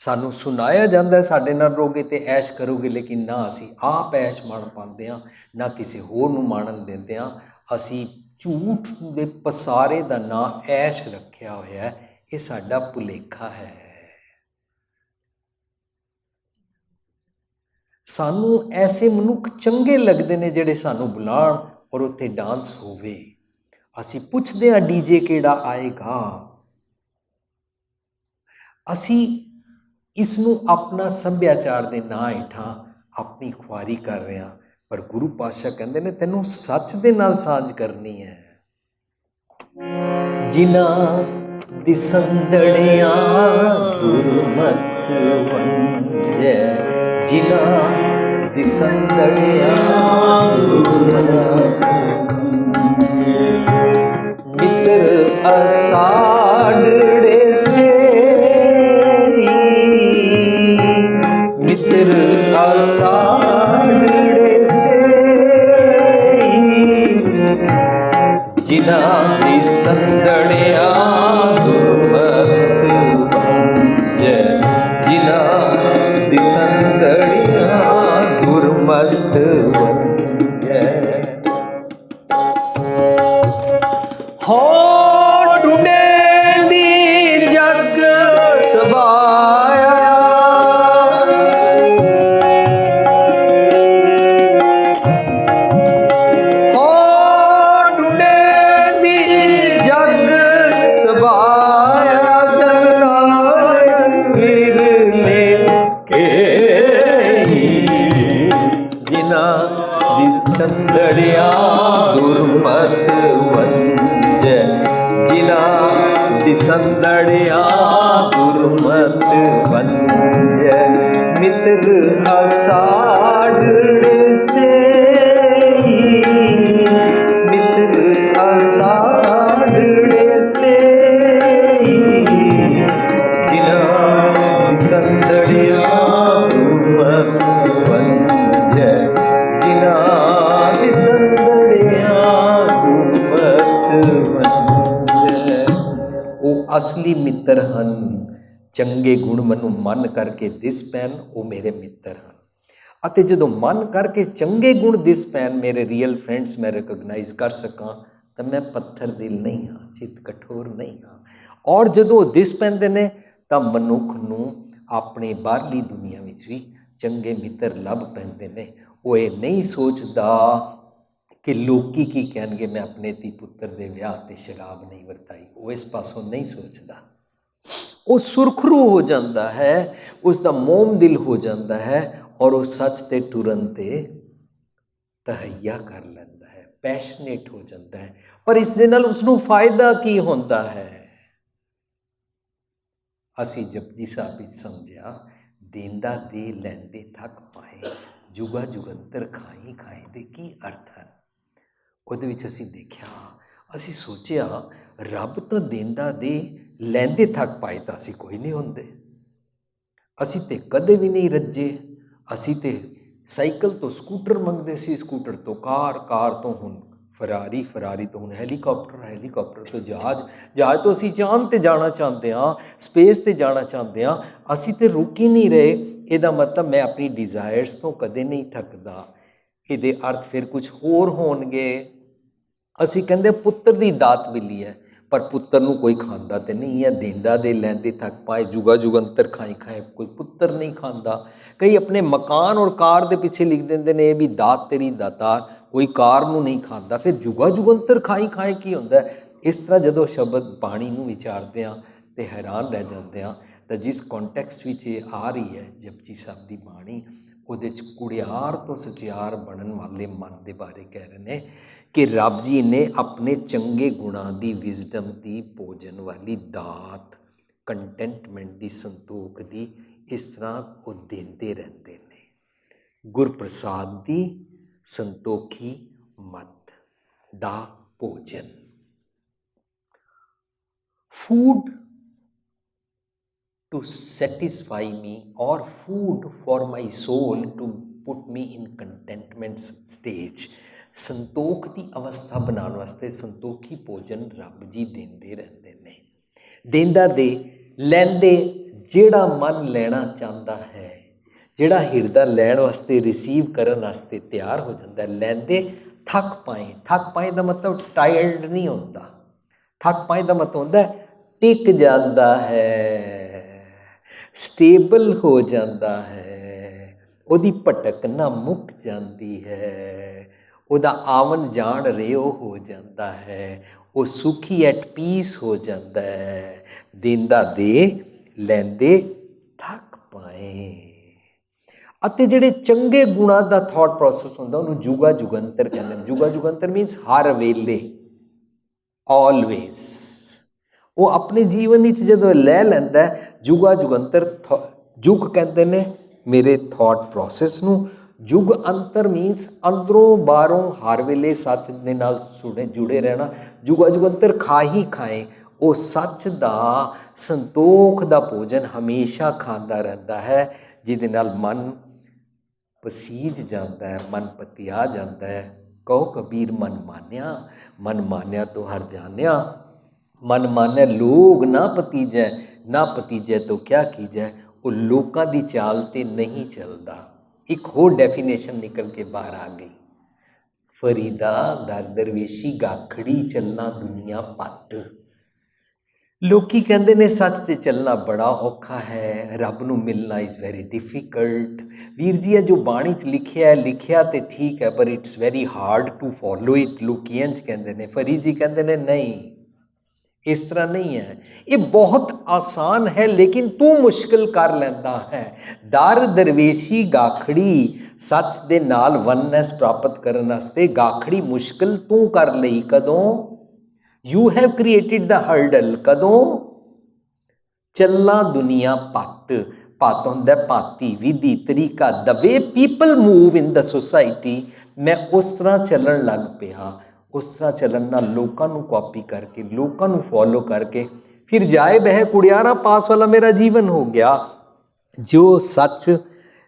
ਸਾਨੂੰ ਸੁਣਾਇਆ ਜਾਂਦਾ ਸਾਡੇ ਨਾਲ ਰਹੋਗੇ ਤੇ ਐਸ਼ ਕਰੋਗੇ, ਲੇਕਿਨ ਨਾ ਅਸੀਂ ਆਪ ਐਸ਼ ਮਾਣ ਪਾਉਂਦੇ ਹਾਂ, ਨਾ ਕਿਸੇ ਹੋਰ ਨੂੰ ਮਾਣਨ ਦਿੰਦੇ ਹਾਂ। ਅਸੀਂ ਝੂਠ ਦੇ ਪਸਾਰੇ ਦਾ ਨਾਂ ਐਸ਼ ਰੱਖਿਆ ਹੋਇਆ, ਇਹ ਸਾਡਾ ਭੁਲੇਖਾ ਹੈ। ਸਾਨੂੰ ਐਸੇ ਮਨੁੱਖ ਚੰਗੇ ਲੱਗਦੇ ਨੇ ਜਿਹੜੇ ਸਾਨੂੰ ਬੁਲਾਉਣ ਔਰ ਉੱਥੇ ਡਾਂਸ ਹੋਵੇ। ਅਸੀਂ ਪੁੱਛਦੇ ਹਾਂ ਡੀਜੇ ਕਿਹੜਾ ਆਏਗਾ। ਅਸੀਂ ਇਸ ਨੂੰ ਆਪਣਾ ਸੱਭਿਆਚਾਰ ਦੇ ਨਾਂ ਹੇਠਾਂ ਆਪਣੀ ਖੁਆਰੀ ਕਰ ਰਹੇ ਹਾਂ, ਪਰ ਗੁਰੂ ਪਾਤਸ਼ਾਹ ਕਹਿੰਦੇ ਨੇ ਤੈਨੂੰ ਸੱਚ ਦੇ ਨਾਲ ਸਾਂਝ ਕਰਨੀ ਹੈ। ਜਿਨ੍ਹਾਂ ਦਿਸੰਦੜਿਆਂ ਦੁਰਮਤ ਵੰਜੈ, ਜਿਨ੍ਹਾਂ ਦਿਸੰਦੜਿਆਂ ਦੁਰਮਤ ਮਿੱਤਰ ਅਸਾੜੜੇ ਸੇ, ਮਿੱਤਰ ਅਸਾੜੜੇ ਸੇ, ਜਿਨ੍ਹਾਂ ਦਿਸੰਦੜਿਆਂ ਦੁਰਮਤ ਵੰਜੈ, ਜਿਨ੍ਹਾਂ ਦਿਸੰਦੜਿਆਂ ਦੁਰਮਤ ਵੰਜੈ। ਹੋ ਟੁੰਡੇ ਦੀ ਜਗ ਸਬਾਇਆ, ਹੋ ਟੁੰਡੇ ਦੀ ਜਗ ਸਬਾਇਆ, ਜਗ ਨਾਨਕ ਵਿਰਲੇ ਕੇ, ਜਿਨ੍ਹਾਂ ਦਿਸੰਦੜਿਆਂ ਦੁਰਮਤ ਵੰਜੈ, ਜਿਨ੍ਹਾਂ ਦਿਸੰਦੜਿਆਂ ਦੁਰਮਤ ਵੰਜੈ। ਮਿੱਤਰ ਅਸਾੜੜੇ ਸੇ, ਮਿੱਤਰ ਅਸਾੜੜੇ ਸੇ, ਜਿਨ੍ਹਾਂ ਦਿਸੰਦੜਿਆਂ ਦੁਰਮਤ ਵੰਜੈ, ਜਿਨ੍ਹਾਂ ਦਿਸੰਦੜਿਆਂ ਦੁਰਮਤ ਵੰਜੈ। ਉਹ ਅਸਲੀ ਮਿੱਤਰ ਹਨ। ਚੰਗੇ ਗੁਣ ਮੈਨੂੰ ਮਨ ਕਰਕੇ ਦਿਸ ਪੈਣ, ਉਹ ਮੇਰੇ ਮਿੱਤਰ ਹਨ। ਅਤੇ ਜਦੋਂ ਮਨ ਕਰਕੇ ਚੰਗੇ ਗੁਣ ਦਿਸ ਪੈਣ, ਮੇਰੇ ਰੀਅਲ ਫਰੈਂਡਸ ਮੈਂ ਰਿਕਗਨਾਈਜ਼ ਕਰ ਸਕਾਂ, ਤਾਂ ਮੈਂ ਪੱਥਰ ਦਿਲ ਨਹੀਂ ਹਾਂ, ਚਿੱਤ ਕਠੋਰ ਨਹੀਂ ਹਾਂ। ਔਰ ਜਦੋਂ ਉਹ ਦਿਸ ਪੈਂਦੇ ਨੇ ਤਾਂ ਮਨੁੱਖ ਨੂੰ ਆਪਣੇ ਬਾਹਰਲੀ ਦੁਨੀਆ ਵਿੱਚ ਵੀ ਚੰਗੇ ਮਿੱਤਰ ਲੱਭ ਪੈਂਦੇ ਨੇ। ਉਹ ਇਹ ਨਹੀਂ ਸੋਚਦਾ ਕਿ ਲੋਕੀ ਕੀ ਕਹਿਣਗੇ, ਮੈਂ ਆਪਣੇ ਧੀ ਪੁੱਤਰ ਦੇ ਵਿਆਹ 'ਤੇ ਸ਼ਰਾਬ ਨਹੀਂ ਵਰਤਾਈ। ਉਹ ਇਸ ਪਾਸੋਂ ਨਹੀਂ ਸੋਚਦਾ। ਉਹ ਸੁਰਖਰੂ ਹੋ ਜਾਂਦਾ ਹੈ, ਉਸ ਦਾ ਮੋਮ ਦਿਲ ਹੋ ਜਾਂਦਾ ਹੈ ਔਰ ਉਹ ਸੱਚ 'ਤੇ ਟੁਰਨ 'ਤੇ ਤਹਈਆ ਕਰ ਲੈਂਦਾ ਹੈ, ਪੈਸ਼ਨੇਟ ਹੋ ਜਾਂਦਾ ਹੈ। ਪਰ ਇਸ ਦੇ ਨਾਲ ਉਸਨੂੰ ਫਾਇਦਾ ਕੀ ਹੁੰਦਾ ਹੈ? ਅਸੀਂ ਜਪਜੀ ਸਾਹਿਬ ਵਿੱਚ ਸਮਝਿਆ, ਦੇਂਦਾ ਦੇ ਲੈਂਦੇ ਥੱਕ ਪਾਏ, ਜੁਗਾ ਜੁਗੰਤਰ ਖਾਈ ਖਾਏ ਦੇ ਕੀ ਅਰਥ ਹੈ? ਉਹਦੇ ਵਿੱਚ ਅਸੀਂ ਦੇਖਿਆ, ਅਸੀਂ ਸੋਚਿਆ ਰੱਬ ਤਾਂ ਦੇਂਦਾ ਦੇ, ਲੈਂਦੇ ਥੱਕ ਪਾਏ ਤਾਂ ਅਸੀਂ ਕੋਈ ਨਹੀਂ ਹੁੰਦੇ। ਅਸੀਂ ਤੇ ਕਦੇ ਵੀ ਨਹੀਂ ਰੱਜੇ। ਅਸੀਂ ਤੇ ਸਾਈਕਲ ਤੋਂ ਸਕੂਟਰ ਮੰਗਦੇ ਸੀ, ਸਕੂਟਰ ਤੋਂ ਕਾਰ, ਕਾਰ ਤੋਂ ਹੁਣ ਫਰਾਰੀ, ਫਰਾਰੀ ਤੋਂ ਹੁਣ ਹੈਲੀਕਾਪਟਰ, ਹੈਲੀਕਾਪਟਰ ਤੋਂ ਜਹਾਜ਼, ਜਹਾਜ਼ ਤੋਂ ਅਸੀਂ ਚਾਂਦ 'ਤੇ ਜਾਣਾ ਚਾਹੁੰਦੇ ਹਾਂ, ਸਪੇਸ 'ਤੇ ਜਾਣਾ ਚਾਹੁੰਦੇ ਹਾਂ। ਅਸੀਂ ਤੇ ਰੁਕ ਹੀ ਨਹੀਂ ਰਹੇ। ਇਹਦਾ ਮਤਲਬ ਮੈਂ ਆਪਣੀ ਡਿਜ਼ਾਇਰਸ ਤੋਂ ਕਦੇ ਨਹੀਂ ਥੱਕਦਾ। ਇਹਦੇ ਅਰਥ ਫਿਰ ਕੁਝ ਹੋਰ ਹੋਣਗੇ। ਅਸੀਂ ਕਹਿੰਦੇ ਪੁੱਤਰ ਦੀ ਦਾਤ ਮਿਲੀ ਹੈ, ਪਰ ਪੁੱਤਰ ਨੂੰ ਕੋਈ ਖਾਂਦਾ ਤੇ ਨਹੀਂ ਹੈ। ਦੇਂਦਾ ਦੇ ਲੈਂਦੇ ਥੱਕ ਪਾਏ, ਜੁਗਾ ਜੁਗੰਤਰ ਖਾਈ ਖਾਏ, ਕੋਈ ਪੁੱਤਰ ਨਹੀਂ ਖਾਂਦਾ। ਕਈ ਆਪਣੇ ਮਕਾਨ ਔਰ ਕਾਰ ਦੇ ਪਿੱਛੇ ਲਿਖ ਦਿੰਦੇ ਨੇ, ਇਹ ਵੀ ਦਾਤ ਤੇਰੀ ਦਾਤਾਰ, ਕੋਈ ਕਾਰ ਨੂੰ ਨਹੀਂ ਖਾਂਦਾ। ਫਿਰ ਜੁਗਾ ਜੁਗੰਤਰ ਖਾਈ ਖਾਏ ਕੀ ਹੁੰਦਾ? ਇਸ ਤਰ੍ਹਾਂ ਜਦੋਂ ਸ਼ਬਦ ਬਾਣੀ ਨੂੰ ਵਿਚਾਰਦੇ ਹਾਂ ਤੇ ਹੈਰਾਨ ਰਹਿ ਜਾਂਦੇ ਹਾਂ। ਤਾਂ ਜਿਸ ਕੰਟੈਕਸਟ ਵਿੱਚ ਇਹ ਆ ਰਹੀ ਹੈ ਜਪਜੀ ਸਾਹਿਬ ਦੀ ਬਾਣੀ, ਉਹਦੇ 'ਚ ਕੁੜਿਆਰ ਤੋਂ ਸਚਿਆਰ ਬਣਨ ਵਾਲੇ ਮਨ ਦੇ ਬਾਰੇ ਕਹਿ ਰਹੇ ਨੇ ਕਿ ਰੱਬ ਜੀ ਨੇ ਆਪਣੇ ਚੰਗੇ ਗੁਣਾਂ ਦੀ, ਵਿਜ਼ਡਮ ਦੀ, ਭੋਜਨ ਵਾਲੀ ਦਾਤ, ਕੰਟੈਂਟਮੈਂਟ ਦੀ, ਸੰਤੋਖ ਦੀ, ਇਸ ਤਰ੍ਹਾਂ ਉਹ ਦਿੰਦੇ ਰਹਿੰਦੇ ਨੇ। ਗੁਰਪ੍ਰਸਾਦ ਦੀ ਸੰਤੋਖੀ ਮਤ ਦਾ ਭੋਜਨ। Food to satisfy me or food for my soul to put me in contentment stage। ਸੰਤੋਖ ਦੀ ਅਵਸਥਾ ਬਣਾਉਣ ਵਾਸਤੇ ਸੰਤੋਖੀ ਭੋਜਨ ਰੱਬ ਜੀ ਦਿੰਦੇ ਰਹਿੰਦੇ ਨੇ। ਦੇਂਦਾ ਦੇ ਲੈਂਦੇ, ਜਿਹੜਾ ਮਨ ਲੈਣਾ ਚਾਹੁੰਦਾ ਹੈ, ਜਿਹੜਾ ਹਿਰਦਾ ਲੈਣ ਵਾਸਤੇ, ਰਿਸੀਵ ਕਰਨ ਵਾਸਤੇ ਤਿਆਰ ਹੋ ਜਾਂਦਾ। ਲੈਂਦੇ ਥੱਕ ਪਾਏ, ਥੱਕ ਪਾਏ ਦਾ ਮਤਲਬ ਟਾਇਰਡ ਨਹੀਂ ਹੁੰਦਾ। ਥੱਕ ਪਾਏ ਦਾ ਮਤਲਬ ਹੁੰਦਾ ਟਿਕ ਜਾਂਦਾ ਹੈ, ਸਟੇਬਲ ਹੋ ਜਾਂਦਾ ਹੈ, ਉਹਦੀ ਭਟਕਣਾ ਮੁੱਕ ਜਾਂਦੀ ਹੈ, ਉਹਦਾ ਆਵਨ ਜਾਣ ਰਿਓ ਹੋ ਜਾਂਦਾ ਹੈ, ਉਹ ਸੁਖੀ ਐਟ ਪੀਸ ਹੋ ਜਾਂਦਾ ਹੈ। ਦੇਂਦਾ ਦੇ ਲੈਂਦੇ ਥੱਕ ਪਾਏ। ਅਤੇ ਜਿਹੜੇ ਚੰਗੇ ਗੁਣਾਂ ਦਾ ਥਾਟ ਪ੍ਰੋਸੈਸ ਹੁੰਦਾ ਉਹਨੂੰ ਜੁਗਾ ਜੁਗੰਤਰ ਕਹਿੰਦੇ ਨੇ। ਜੁਗਾ ਜੁਗੰਤਰ ਮੀਨਸ ਹਰ ਵੇਲੇ, ਆਲਵੇਜ਼। ਉਹ ਆਪਣੇ ਜੀਵਨ ਵਿੱਚ ਜਦੋਂ ਲੈ ਲੈਂਦਾ ਜੁਗਾ ਜੁਗੰਤਰ, ਜੁਗ ਕਹਿੰਦੇ ਨੇ ਮੇਰੇ ਥਾਟ ਪ੍ਰੋਸੈਸ ਨੂੰ। ਜੁਗ ਅੰਤਰ ਮੀਨਸ ਅੰਦਰੋਂ ਬਾਹਰੋਂ ਹਰ ਵੇਲੇ ਸੱਚ ਦੇ ਨਾਲ ਜੁੜੇ ਰਹਿਣਾ। ਜੁਗਾ ਜੁਗੰਤਰ ਖਾ ਹੀ ਖਾਏ, ਉਹ ਸੱਚ ਦਾ, ਸੰਤੋਖ ਦਾ ਭੋਜਨ ਹਮੇਸ਼ਾ ਖਾਂਦਾ ਰਹਿੰਦਾ ਹੈ, ਜਿਹਦੇ ਨਾਲ ਮਨ ਪਸੀਜ ਜਾਂਦਾ ਹੈ, ਮਨ ਪਤਿਆ ਜਾਂਦਾ ਹੈ। ਕਹੋ ਕਬੀਰ ਮਨ ਮਾਨਿਆ, ਮਨ ਮਾਨਿਆ ਤੋਂ ਹਰ ਜਾਣਿਆ। ਮਨ ਮਾਨਿਆ ਲੋਗ ਨਾ ਪਤੀਜੈ, ਨਾ ਪਤੀਜੈ ਤੋਂ ਕਿਆ ਕੀਜੈ। ਉਹ ਲੋਕਾਂ ਦੀ ਚਾਲ 'ਤੇ ਨਹੀਂ ਚੱਲਦਾ। ਇੱਕ ਹੋਰ ਡੈਫੀਨੇਸ਼ਨ ਨਿਕਲ ਕੇ ਬਾਹਰ ਆ ਗਈ, ਫਰੀਦਾ ਦਰ ਦਰਵੇਸ਼ੀ ਗਾਖੜੀ ਚੱਲਣਾ ਦੁਨੀਆ ਪੱਟ। ਲੋਕੀ ਕਹਿੰਦੇ ਨੇ ਸੱਚ 'ਤੇ ਚੱਲਣਾ ਬੜਾ ਔਖਾ ਹੈ, ਰੱਬ ਨੂੰ ਮਿਲਣਾ ਇਜ਼ ਵੈਰੀ ਡਿਫੀਕਲਟ। ਵੀਰ ਜੀ ਇਹ ਜੋ ਬਾਣੀ 'ਚ ਲਿਖਿਆ ਹੈ, ਲਿਖਿਆ ਤਾਂ ਠੀਕ ਹੈ, ਪਰ it's very hard to follow it. ਲੋਕੀ ਇੰਝ ਕਹਿੰਦੇ ਨੇ। ਫਰੀਦ ਜੀ ਕਹਿੰਦੇ ਨੇ ਨਹੀਂ, ਇਸ ਤਰ੍ਹਾਂ ਨਹੀਂ ਹੈ, ਇਹ ਬਹੁਤ ਆਸਾਨ ਹੈ ਲੇਕਿਨ ਤੂੰ ਮੁਸ਼ਕਿਲ ਕਰ ਲੈਂਦਾ ਹੈ। ਦਰ ਦਰਵੇਸ਼ੀ ਗਾਖੜੀ, ਸੱਚ ਦੇ ਨਾਲ ਵਨਨੈਸ ਪ੍ਰਾਪਤ ਕਰਨ ਵਾਸਤੇ ਗਾਖੜੀ ਮੁਸ਼ਕਿਲ ਤੂੰ ਕਰ ਲਈ। ਕਦੋਂ? You have created the hurdle. ਕਦੋਂ? ਚੱਲਣਾ ਦੁਨੀਆ ਪੱਤ। ਪੱਤ ਹੁੰਦਾ ਭਾਤੀ, ਵਿਧੀ, ਤਰੀਕਾ, ਦ ਵੇ ਪੀਪਲ ਮੂਵ ਇਨ ਦ ਸੁਸਾਇਟੀ। ਮੈਂ ਉਸ ਤਰ੍ਹਾਂ ਚੱਲਣ ਲੱਗ ਪਿਆ। ਉਸ ਤਰ੍ਹਾਂ ਚੱਲਣ ਨਾਲ ਲੋਕਾਂ ਨੂੰ ਕਾਪੀ ਕਰਕੇ, ਲੋਕਾਂ ਨੂੰ ਫੋਲੋ ਕਰਕੇ, ਫਿਰ ਜਾਏ ਬਹਿ ਕੁੜਿਆਰਾ ਪਾਸ ਵਾਲਾ ਮੇਰਾ ਜੀਵਨ ਹੋ ਗਿਆ। ਜੋ ਸੱਚ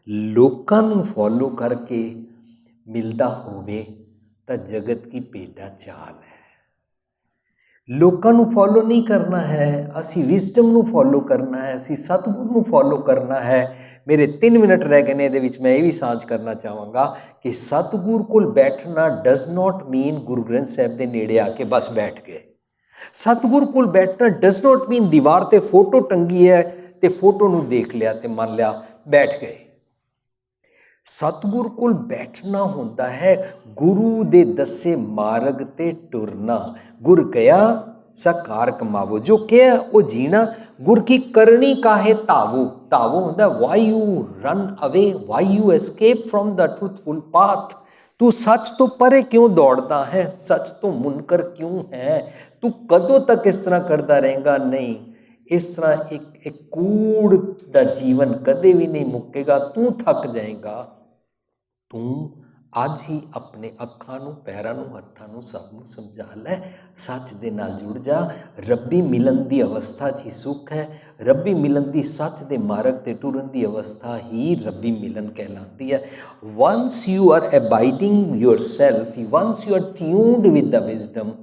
ਲੋਕਾਂ ਨੂੰ ਫੋਲੋ ਕਰਕੇ ਮਿਲਦਾ ਹੋਵੇ ਤਾਂ ਜਗਤ ਕੀ ਭੇਡਾ ਚਾਲ ਹੈ। ਲੋਕਾਂ ਨੂੰ ਫੋਲੋ ਨਹੀਂ ਕਰਨਾ ਹੈ, ਅਸੀਂ ਵਿਜ਼ਡਮ ਨੂੰ ਫੋਲੋ ਕਰਨਾ ਹੈ, ਅਸੀਂ ਸਤਿਗੁਰੂ ਨੂੰ ਫੋਲੋ ਕਰਨਾ ਹੈ। ਮੇਰੇ 3 ਮਿੰਟ ਰਹਿ ਗਏ ਨੇ, ਇਹਦੇ ਵਿੱਚ ਮੈਂ ਇਹ ਵੀ ਸਾਂਝ ਕਰਨਾ ਚਾਹਾਂਗਾ ਕਿ ਸਤਿਗੁਰ ਕੋਲ ਬੈਠਣਾ ਡਜ਼ ਨਾਟ ਮੀਨ ਗੁਰੂ ਗ੍ਰੰਥ ਸਾਹਿਬ ਦੇ ਨੇੜੇ ਆ ਕੇ ਬਸ ਬੈਠ ਗਏ। ਸਤਿਗੁਰ ਕੋਲ ਬੈਠਣਾ ਡਜ਼ ਨਾਟ ਮੀਨ ਦੀਵਾਰ ਤੇ ਫੋਟੋ ਟੰਗੀ ਹੈ ਤੇ ਫੋਟੋ ਨੂੰ ਦੇਖ ਲਿਆ ਤੇ ਮੰਨ ਲਿਆ ਬੈਠ ਗਏ। ਸਤਿਗੁਰ ਕੋਲ ਬੈਠਣਾ ਹੁੰਦਾ ਹੈ ਗੁਰੂ ਦੇ ਦੱਸੇ ਮਾਰਗ ਤੇ ਟੁਰਨਾ। ਗੁਰ ਕਿਆ ਸਾਕਾਰ ਕਮਾਵੋ, ਜੋ ਕਿਹਾ ਉਹ ਜੀਣਾ। ਗੁਰ ਕੀ ਕਰਨੀ ਕਾਹੇ ਧਾਵੋ, ਧਾਵੋ ਹੁੰਦਾ why you run away, why you escape from the truthful path. ਤੂੰ ਸੱਚ ਤੋਂ ਪਰੇ ਕਿਉਂ ਦੌੜਦਾ ਹੈ, ਸੱਚ ਤੋਂ ਮੁਨਕਰ ਕਿਉਂ ਹੈ, ਤੂੰ ਕਦੋਂ ਤੱਕ ਇਸ ਤਰ੍ਹਾਂ ਕਰਦਾ ਰਹੇਗਾ। ਨਹੀਂ, ਇਸ ਤਰ੍ਹਾਂ ਇੱਕ ਕੂੜ ਦਾ ਜੀਵਨ ਕਦੇ ਵੀ ਨਹੀਂ ਮੁੱਕੇਗਾ, ਤੂੰ ਥੱਕ ਜਾਏਗਾ। ਤੂੰ ਅੱਜ ਹੀ ਆਪਣੇ ਅੱਖਾਂ ਨੂੰ, ਪੈਰਾਂ ਨੂੰ, ਹੱਥਾਂ ਨੂੰ, ਸਭ ਨੂੰ ਸਮਝਾ ਲੈ, ਸੱਚ ਦੇ ਨਾਲ ਜੁੜ ਜਾ। ਰੱਬੀ ਮਿਲਣ ਦੀ ਅਵਸਥਾ 'ਚ ਹੀ ਸੁੱਖ ਹੈ। ਰੱਬੀ ਮਿਲਣ ਦੀ, ਸੱਚ ਦੇ ਮਾਰਗ 'ਤੇ ਟੁਰਨ ਦੀ ਅਵਸਥਾ ਹੀ ਰੱਬੀ ਮਿਲਣ ਕਹਿਲਾਉਂਦੀ ਹੈ। Once you are abiding yourself, once you are tuned with the wisdom,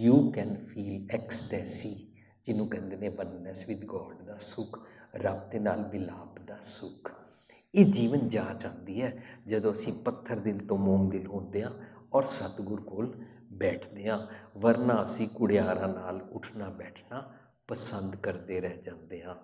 you can feel ecstasy, ਜਿਹਨੂੰ ਕਹਿੰਦੇ ਨੇ oneness with God ਦਾ ਸੁੱਖ, ਰੱਬ ਦੇ ਨਾਲ ਮਿਲਾਪ ਦਾ ਸੁੱਖ। ਇਹ ਜੀਵਨ ਜਾਚ ਆਉਂਦੀ ਹੈ ਜਦੋਂ ਅਸੀਂ ਪੱਥਰ ਦਿਲ ਤੋਂ ਮੋਮ ਦਿਲ ਹੁੰਦੇ ਹਾਂ ਔਰ ਸਤਿਗੁਰ ਕੋਲ ਬੈਠਦੇ ਹਾਂ। ਵਰਨਾ ਅਸੀਂ ਕੁੜਿਆਰਾਂ ਨਾਲ ਉੱਠਣਾ ਬੈਠਣਾ ਪਸੰਦ ਕਰਦੇ ਰਹਿ ਜਾਂਦੇ ਹਾਂ।